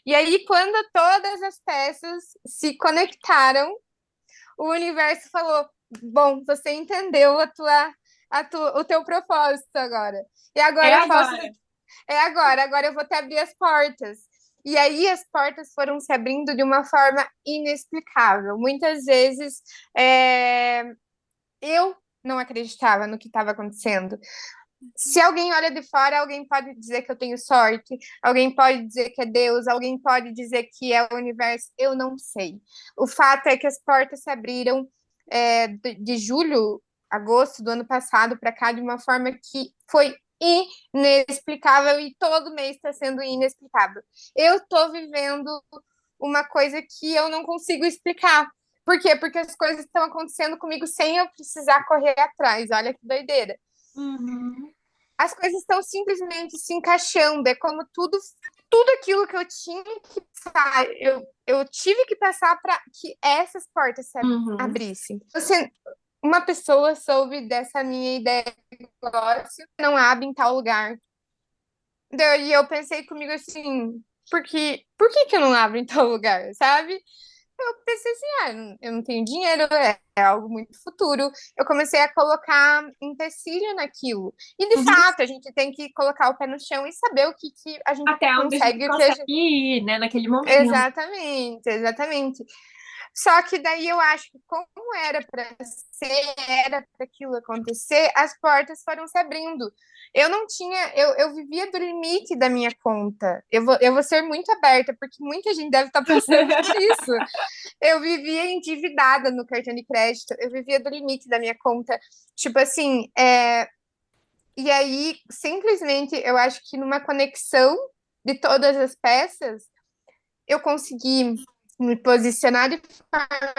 E aí, quando todas as peças se conectaram, o universo falou, bom, você entendeu o teu propósito agora. E agora agora eu vou te abrir as portas. E aí as portas foram se abrindo de uma forma inexplicável. Muitas vezes eu não acreditava no que estava acontecendo. Se alguém olha de fora, alguém pode dizer que eu tenho sorte, alguém pode dizer que é Deus, alguém pode dizer que é o universo, eu não sei. O fato é que as portas se abriram de julho, agosto do ano passado para cá de uma forma que foi inexplicável e todo mês está sendo inexplicável. Eu estou vivendo uma coisa que eu não consigo explicar. Por quê? Porque as coisas estão acontecendo comigo sem eu precisar correr atrás. Olha que doideira. As coisas estão simplesmente se encaixando. É como tudo aquilo que eu tinha que passar, eu tive que passar para que essas portas se abrissem. Uma pessoa soube dessa minha ideia de negócio, não abre em tal lugar. E eu pensei comigo assim, por que eu não abro em tal lugar, sabe? eu pensei assim, eu não tenho dinheiro, é algo muito futuro. Eu comecei a colocar empecilho naquilo. E, de Uhum. fato, a gente tem que colocar o pé no chão e saber o que a gente Até onde a gente consegue, o que a consegue gente... ir, né, naquele momento. Exatamente, exatamente. Só que daí eu acho que como era para ser, era para aquilo acontecer, as portas foram se abrindo. Eu não tinha, eu vivia do limite da minha conta. Eu vou ser muito aberta, porque muita gente deve estar passando por isso. Eu vivia endividada no cartão de crédito, eu vivia do limite da minha conta. Tipo assim, e aí, simplesmente, eu acho que numa conexão de todas as peças, eu consegui me posicionar de forma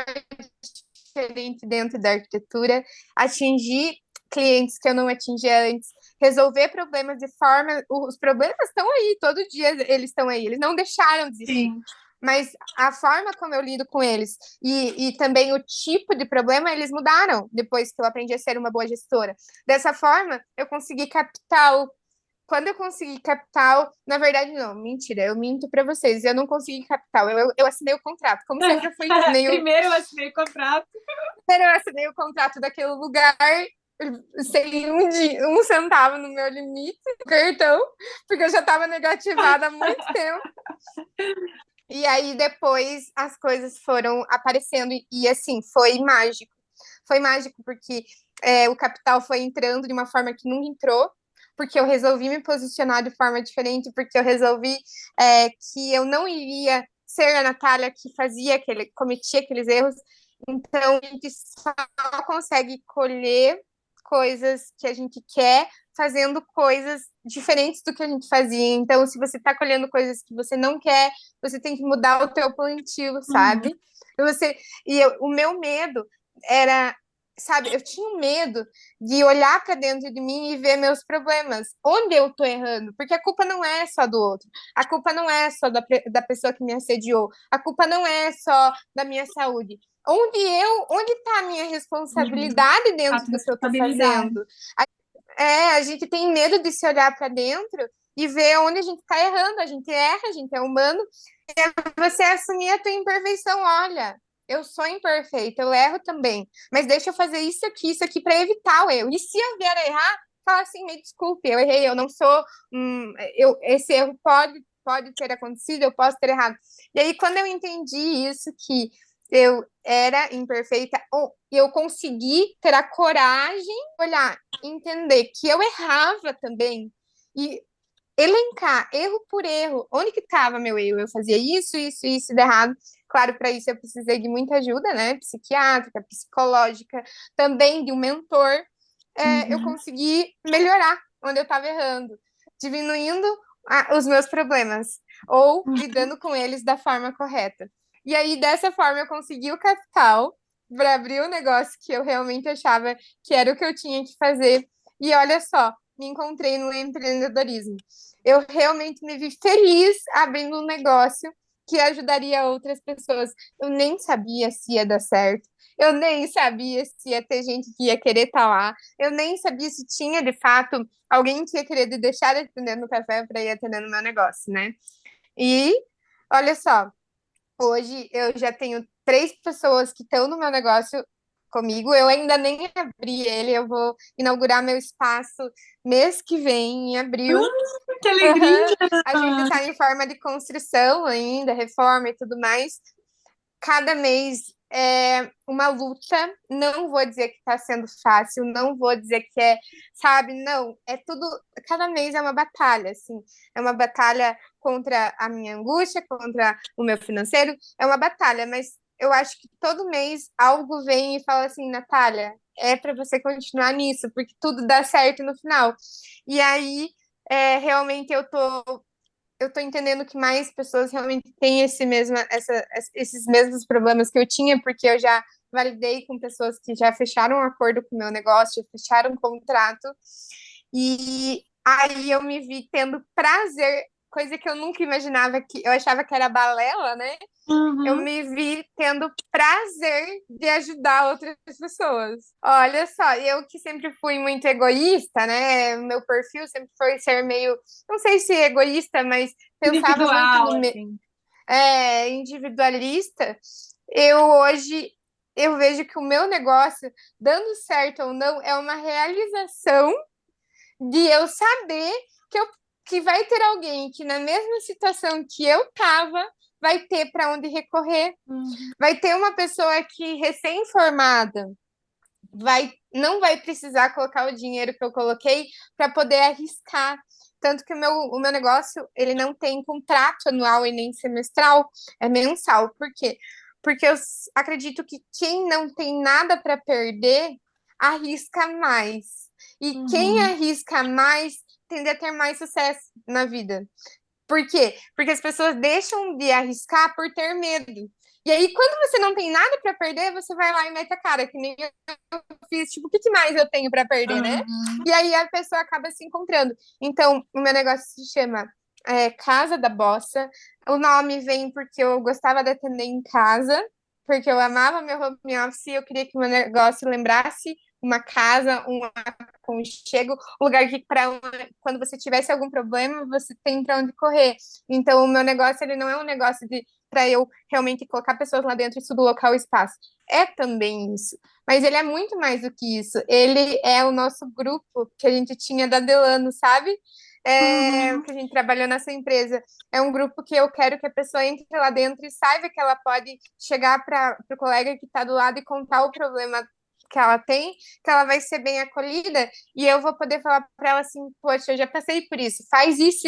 diferente dentro da arquitetura, atingir clientes que eu não atingia antes, resolver problemas de forma. Os problemas estão aí, todo dia eles estão aí, eles não deixaram de existir. Sim. Mas a forma como eu lido com eles e também o tipo de problema, eles mudaram depois que eu aprendi a ser uma boa gestora. Dessa forma, eu consegui capital. Quando eu consegui capital, na verdade, não, mentira, eu minto para vocês, eu não consegui capital, eu assinei o contrato. Como sempre, eu fui meio. Primeiro eu assinei o contrato. Primeiro, eu assinei o contrato daquele lugar sem um centavo no meu limite do cartão, porque eu já estava negativada há muito tempo. E aí depois as coisas foram aparecendo e assim, foi mágico. Foi mágico porque o capital foi entrando de uma forma que nunca entrou, porque eu resolvi me posicionar de forma diferente, porque eu resolvi que eu não iria ser a Natália que cometia aqueles erros. Então, a gente só consegue colher coisas que a gente quer fazendo coisas diferentes do que a gente fazia. Então, se você está colhendo coisas que você não quer, você tem que mudar o teu plantio, sabe? O meu medo era, sabe, eu tinha um medo de olhar para dentro de mim e ver meus problemas, onde eu tô errando, porque a culpa não é só do outro, a culpa não é só da pessoa que me assediou, a culpa não é só da minha saúde. Onde está a minha responsabilidade dentro do que eu tô fazendo? A gente tem medo de se olhar para dentro e ver onde a gente está errando. A gente erra, a gente é humano. E você assumir a tua imperfeição. Olha, eu sou imperfeita, eu erro também. Mas deixa eu fazer isso aqui para evitar o erro. E se eu vier a errar, fala assim, me desculpe, eu errei, eu não sou... esse erro pode ter acontecido, eu posso ter errado. E aí, quando eu entendi isso, que eu era imperfeita, e eu consegui ter a coragem, olhar, entender que eu errava também e elencar erro por erro, onde que estava meu erro? Eu fazia isso de errado. Claro, para isso eu precisei de muita ajuda, né? Psiquiátrica, psicológica, também de um mentor. Eu consegui melhorar onde eu estava errando, diminuindo os meus problemas ou lidando com eles da forma correta. E aí, dessa forma, eu consegui o capital para abrir o negócio que eu realmente achava que era o que eu tinha que fazer. E olha só, me encontrei no empreendedorismo. Eu realmente me vi feliz abrindo um negócio que ajudaria outras pessoas. Eu nem sabia se ia dar certo. Eu nem sabia se ia ter gente que ia querer estar lá. Eu nem sabia se tinha, de fato, alguém que ia querer deixar de atender no café para ir atender no meu negócio, né? E olha só, hoje eu já tenho 3 pessoas que estão no meu negócio comigo. Eu ainda nem abri ele, eu vou inaugurar meu espaço mês que vem, em abril. Que alegria! A gente está em forma de construção ainda, reforma e tudo mais. Cada mês é uma luta. Não vou dizer que está sendo fácil, não vou dizer que sabe, não. É tudo. Cada mês é uma batalha, assim. É uma batalha contra a minha angústia, contra o meu financeiro. É uma batalha, mas eu acho que todo mês algo vem e fala assim, Natália, é para você continuar nisso, porque tudo dá certo no final. E aí, realmente eu tô entendendo que mais pessoas realmente têm esses mesmos problemas que eu tinha, porque eu já validei com pessoas que já fecharam um acordo com o meu negócio, já fecharam um contrato, e aí eu me vi tendo prazer, coisa que eu nunca imaginava, que eu achava que era balela, né? Eu me vi tendo prazer de ajudar outras pessoas. Olha só, eu que sempre fui muito egoísta, né? Meu perfil sempre foi ser meio, não sei se egoísta, mas pensava muito Individual, no assim. individualista. hoje eu vejo que o meu negócio, dando certo ou não, é uma realização de eu saber que vai ter alguém que na mesma situação que eu tava vai ter para onde recorrer, vai ter uma pessoa que recém-formada não vai precisar colocar o dinheiro que eu coloquei para poder arriscar. Tanto que o meu negócio, ele não tem contrato anual e nem semestral, é mensal. Por quê? Porque eu acredito que quem não tem nada para perder, arrisca mais. E quem arrisca mais, tende a ter mais sucesso na vida. Por quê? Porque as pessoas deixam de arriscar por ter medo. E aí, quando você não tem nada para perder, você vai lá e mete a cara, que nem eu fiz, tipo, o que mais eu tenho para perder, né? E aí a pessoa acaba se encontrando. Então, o meu negócio se chama Casa da Bossa. O nome vem porque eu gostava de atender em casa, porque eu amava meu home office e eu queria que o meu negócio lembrasse uma casa, um aconchego, um lugar que quando você tivesse algum problema, você tem para onde correr. Então, o meu negócio, ele não é um negócio de para eu realmente colocar pessoas lá dentro e sublocar o espaço. É também isso. Mas ele é muito mais do que isso. Ele é o nosso grupo que a gente tinha da Delano, sabe? Que a gente trabalhou nessa empresa. É um grupo que eu quero que a pessoa entre lá dentro e saiba que ela pode chegar para o colega que está do lado e contar o problema que ela tem, que ela vai ser bem acolhida e eu vou poder falar para ela assim, poxa, eu já passei por isso, faz isso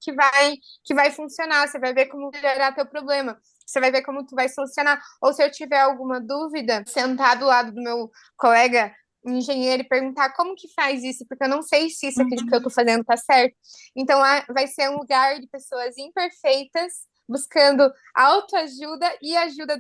que vai funcionar, você vai ver como melhorar teu problema, você vai ver como tu vai solucionar, ou se eu tiver alguma dúvida, sentar do lado do meu colega engenheiro e perguntar como que faz isso, porque eu não sei se isso aqui que eu tô fazendo tá certo. Então vai ser um lugar de pessoas imperfeitas buscando autoajuda e ajuda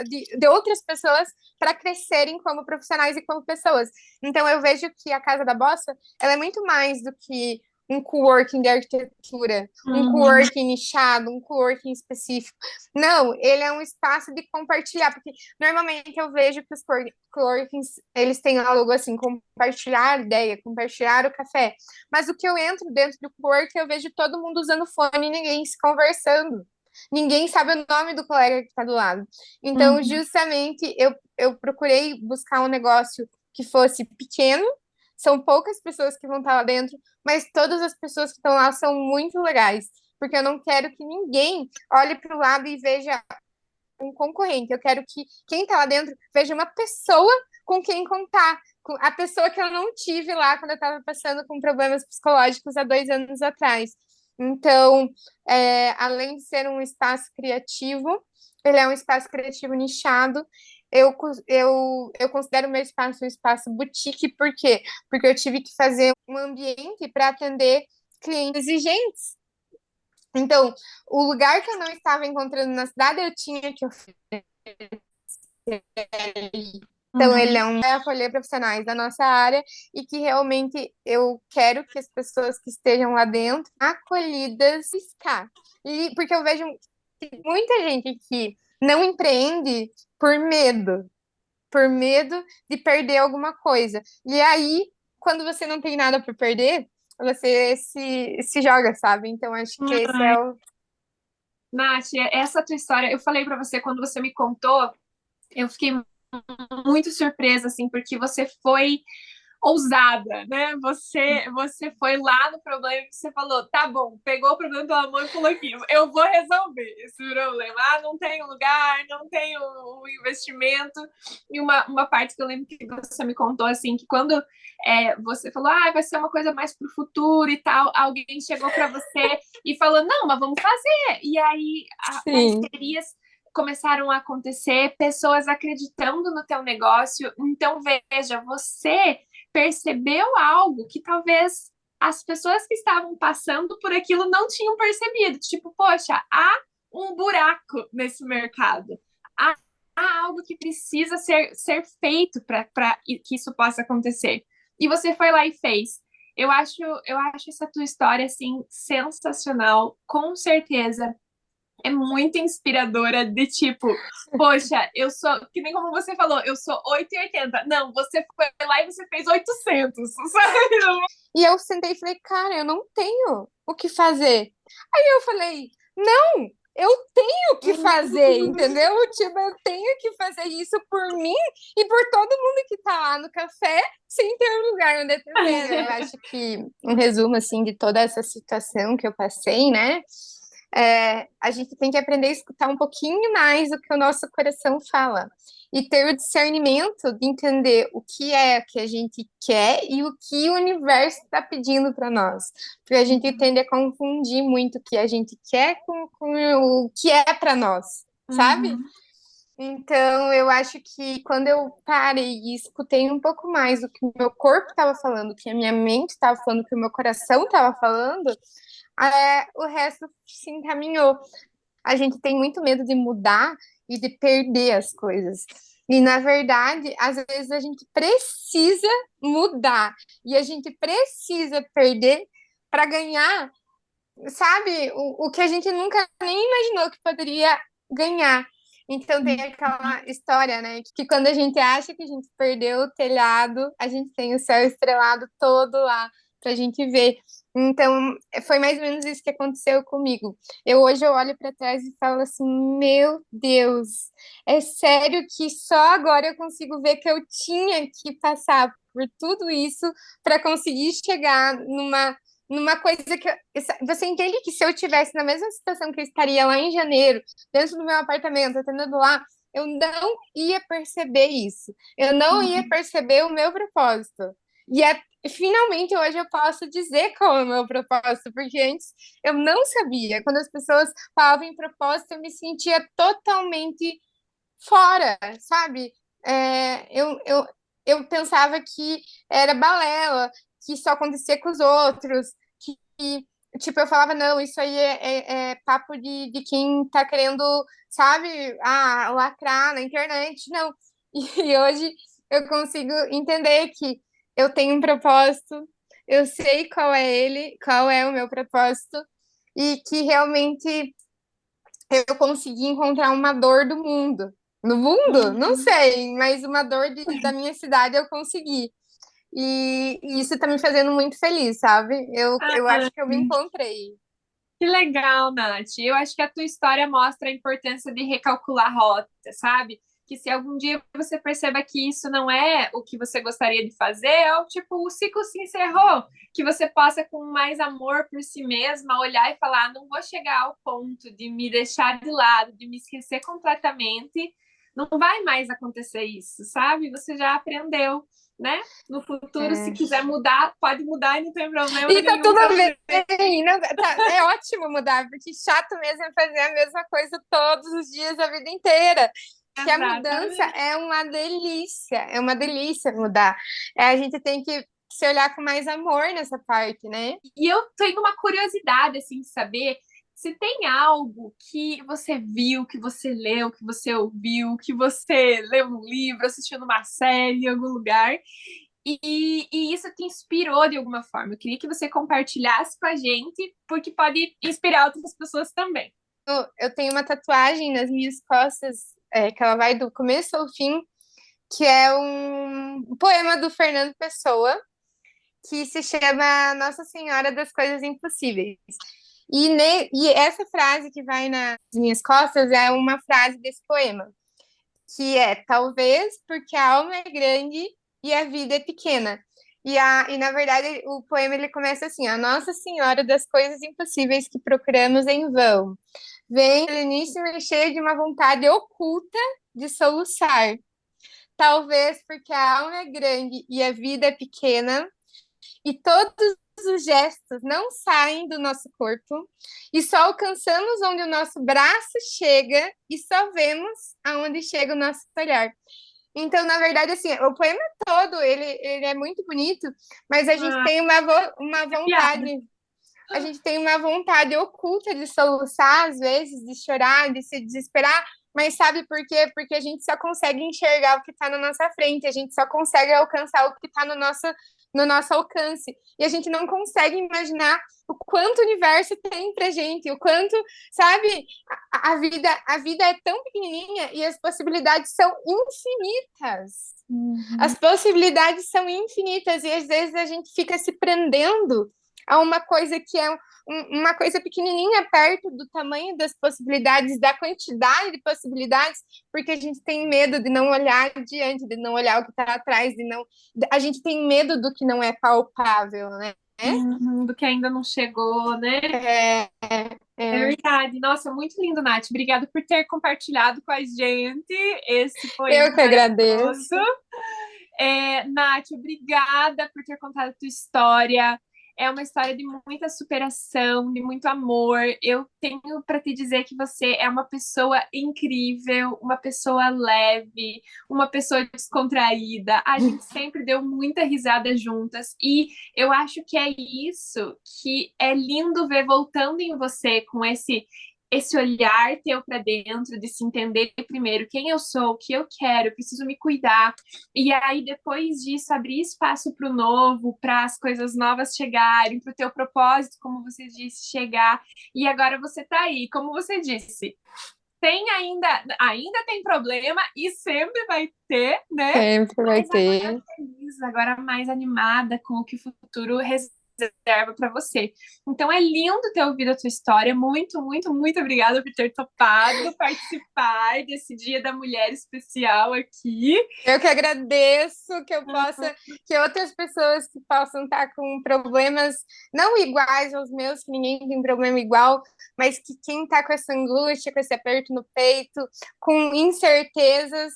de outras pessoas para crescerem como profissionais e como pessoas. Então, eu vejo que a Casa da Bossa, ela é muito mais do que um coworking de arquitetura, um coworking nichado, um coworking específico. Não, ele é um espaço de compartilhar, porque normalmente eu vejo que os coworkings, eles têm algo assim, compartilhar a ideia, compartilhar o café. Mas o que eu entro dentro do coworking, eu vejo todo mundo usando fone e ninguém se conversando. Ninguém sabe o nome do colega que está do lado. Então, justamente, eu procurei buscar um negócio que fosse pequeno, são poucas pessoas que vão estar lá dentro, mas todas as pessoas que estão lá são muito legais, porque eu não quero que ninguém olhe para o lado e veja um concorrente. Eu quero que quem está lá dentro veja uma pessoa com quem contar, a pessoa que eu não tive lá quando eu estava passando com problemas psicológicos há 2 anos atrás. Então, além de ser um espaço criativo, ele é um espaço criativo nichado. Eu considero o meu espaço um espaço boutique, por quê? Porque eu tive que fazer um ambiente para atender clientes exigentes. Então, o lugar que eu não estava encontrando na cidade, eu tinha que oferecer. Então, ele é vai acolher profissionais da nossa área e que realmente eu quero que as pessoas que estejam lá dentro acolhidas ficar. Porque eu vejo muita gente que não empreende por medo de perder alguma coisa. E aí, quando você não tem nada para perder, você se joga, sabe? Então, acho que esse é o. Nath, essa tua história, eu falei para você quando você me contou, eu fiquei muito surpresa, assim, porque você foi ousada, né? Você foi lá no problema e você falou, tá bom, pegou o problema pela mão e falou aqui, eu vou resolver esse problema. Ah, não tem lugar, não tem o investimento. E uma parte que eu lembro que você me contou, assim, que quando você falou, vai ser uma coisa mais pro futuro e tal, alguém chegou para você e falou, não, mas vamos fazer. E aí, parcerias começaram a acontecer, pessoas acreditando no teu negócio. Então, veja, você percebeu algo que talvez as pessoas que estavam passando por aquilo não tinham percebido. Tipo, poxa, há um buraco nesse mercado. Há algo que precisa ser feito para que isso possa acontecer. E você foi lá e fez. Eu acho essa tua história, assim, sensacional. Com certeza é muito inspiradora de tipo, poxa, eu sou, que nem como você falou, eu sou 8,80. Não, você foi lá e você fez 800, sabe? E eu sentei e falei, cara, eu não tenho o que fazer. Aí eu falei, não, eu tenho que fazer, entendeu? Tipo, eu tenho que fazer isso por mim e por todo mundo que tá lá no café, sem ter um lugar onde atender, né? Eu acho que um resumo, assim, de toda essa situação que eu passei, né? A gente tem que aprender a escutar um pouquinho mais o que o nosso coração fala e ter o discernimento de entender o que a gente quer e o que o universo está pedindo para nós. Porque a gente tende a confundir muito o que a gente quer com o que é para nós, sabe? Então, eu acho que quando eu parei e escutei um pouco mais o que o meu corpo estava falando, o que a minha mente estava falando, o que o meu coração estava falando, o resto se encaminhou. A gente tem muito medo de mudar e de perder as coisas. E, na verdade, às vezes a gente precisa mudar e a gente precisa perder para ganhar, sabe? O que a gente nunca nem imaginou que poderia ganhar. Então, tem aquela história, né? Que quando a gente acha que a gente perdeu o telhado, a gente tem o céu estrelado todo lá para a gente ver. Então, foi mais ou menos isso que aconteceu comigo. Hoje eu olho para trás e falo assim: meu Deus, é sério que só agora eu consigo ver que eu tinha que passar por tudo isso para conseguir chegar numa coisa que você entende que se eu tivesse na mesma situação que eu estaria lá em janeiro, dentro do meu apartamento, atendendo lá, eu não ia perceber isso. Eu não ia perceber o meu propósito. Finalmente hoje eu posso dizer qual é o meu propósito, porque antes eu não sabia. Quando as pessoas falavam em propósito, eu me sentia totalmente fora, sabe? Eu pensava que era balela, que só acontecia com os outros, que tipo, eu falava, não, isso aí é papo de quem tá querendo, sabe, lacrar na internet, não. E hoje eu consigo entender que eu tenho um propósito, eu sei qual é ele, qual é o meu propósito, e que realmente eu consegui encontrar uma dor do mundo. No mundo? Não sei, mas uma dor da minha cidade eu consegui. E isso tá me fazendo muito feliz, sabe? Eu acho que eu me encontrei. Que legal, Nath. Eu acho que a tua história mostra a importância de recalcular a rota, sabe? Que se algum dia você perceba que isso não é o que você gostaria de fazer, ou tipo, o ciclo se encerrou, que você possa, com mais amor por si mesma, olhar e falar: não vou chegar ao ponto de me deixar de lado, de me esquecer completamente. Não vai mais acontecer isso, sabe? Você já aprendeu, né? No futuro, se quiser mudar, pode mudar e não tem problema E tá nenhum. tudo bem, não, é ótimo mudar, porque chato mesmo é fazer a mesma coisa todos os dias, a vida inteira. Que a mudança é uma delícia mudar. A gente tem que se olhar com mais amor nessa parte, né? E eu tenho uma curiosidade, assim, de saber se tem algo que você viu, que você leu, que você ouviu, que você leu um livro, assistiu numa série, em algum lugar, e isso te inspirou de alguma forma. Eu queria que você compartilhasse com a gente, porque pode inspirar outras pessoas também. Eu tenho uma tatuagem nas minhas costas, que ela vai do começo ao fim, que é um poema do Fernando Pessoa, que se chama Nossa Senhora das Coisas Impossíveis. E essa frase que vai nas minhas costas é uma frase desse poema, que é: talvez porque a alma é grande e a vida é pequena. E na verdade, o poema ele começa assim: a Nossa Senhora das Coisas Impossíveis que procuramos em vão, vem pleníssima e cheia de uma vontade oculta de soluçar. Talvez porque a alma é grande e a vida é pequena, e todos os gestos não saem do nosso corpo, e só alcançamos onde o nosso braço chega e só vemos aonde chega o nosso olhar. Então, na verdade, assim, o poema todo, ele é muito bonito, mas a gente tem uma vontade, a gente tem uma vontade oculta de soluçar, às vezes, de chorar, de se desesperar, mas sabe por quê? Porque a gente só consegue enxergar o que está na nossa frente, a gente só consegue alcançar o que está no nosso alcance. E a gente não consegue imaginar o quanto o universo tem pra gente, o quanto, sabe, a vida é tão pequenininha e as possibilidades são infinitas. As possibilidades são infinitas e às vezes a gente fica se prendendo a uma coisa que é uma coisa pequenininha perto do tamanho das possibilidades, da quantidade de possibilidades, porque a gente tem medo de não olhar adiante, de não olhar o que está atrás, a gente tem medo do que não é palpável, né? Do que ainda não chegou, né? É verdade. Nossa, muito lindo, Nath. Obrigada por ter compartilhado com a gente esse Eu que agradeço. Nath, obrigada por ter contado a tua história. É uma história de muita superação, de muito amor. Eu tenho para te dizer que você é uma pessoa incrível, uma pessoa leve, uma pessoa descontraída. A gente sempre deu muita risada juntas e eu acho que é isso que é lindo ver voltando em você com esse olhar teu para dentro, de se entender primeiro quem eu sou, o que eu quero, eu preciso me cuidar. E aí, depois disso, abrir espaço para o novo, para as coisas novas chegarem, para o teu propósito, como você disse, chegar. E agora você está aí, como você disse. Ainda tem problema e sempre vai ter, né? Sempre vai ter. Agora feliz, agora mais animada com o que o futuro reserva para você. Então é lindo ter ouvido a tua história. Muito, muito, muito obrigada por ter topado participar desse Dia da Mulher especial aqui. Eu que agradeço que outras pessoas que possam estar com problemas não iguais aos meus, que ninguém tem problema igual, mas que quem está com essa angústia, com esse aperto no peito, com incertezas,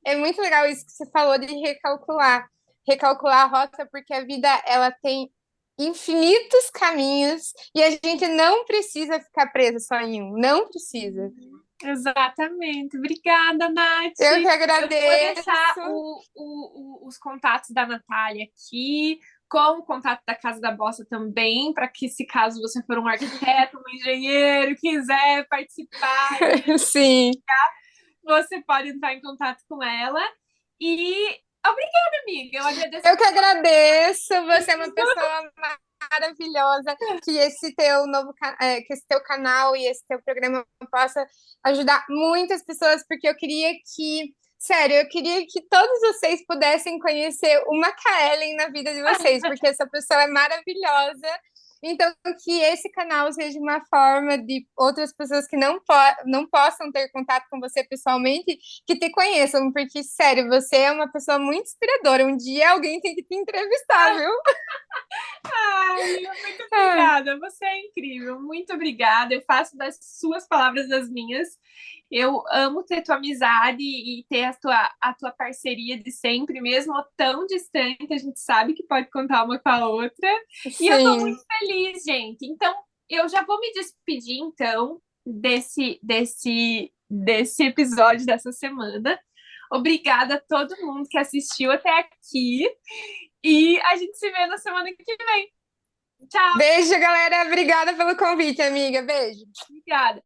é muito legal isso que você falou de recalcular a rota, porque a vida ela tem infinitos caminhos e a gente não precisa ficar presa só em um, não precisa. Exatamente. Obrigada, Nath. Eu que agradeço. Eu vou deixar os contatos da Natália aqui, com o contato da Casa da Bossa também, para que, se caso você for um arquiteto, um engenheiro, quiser participar, sim, você pode entrar em contato com ela. E obrigada, amiga. Eu agradeço. Eu que agradeço. Você é uma pessoa maravilhosa. Que esse teu canal e esse teu programa possa ajudar muitas pessoas, porque eu queria que todos vocês pudessem conhecer uma Kaellen na vida de vocês, porque essa pessoa é maravilhosa. Então, que esse canal seja uma forma de outras pessoas que não possam ter contato com você pessoalmente, que te conheçam, porque, sério, você é uma pessoa muito inspiradora. Um dia alguém tem que te entrevistar, viu? Ai, muito obrigada. Você é incrível. Muito obrigada. Eu faço das suas palavras as minhas. Eu amo ter tua amizade e ter a tua parceria de sempre, mesmo tão distante, a gente sabe que pode contar uma com a outra. Sim. E eu tô muito feliz, gente. Então, eu já vou me despedir, então, desse episódio dessa semana. Obrigada a todo mundo que assistiu até aqui. E a gente se vê na semana que vem. Tchau. Beijo, galera. Obrigada pelo convite, amiga. Beijo. Obrigada.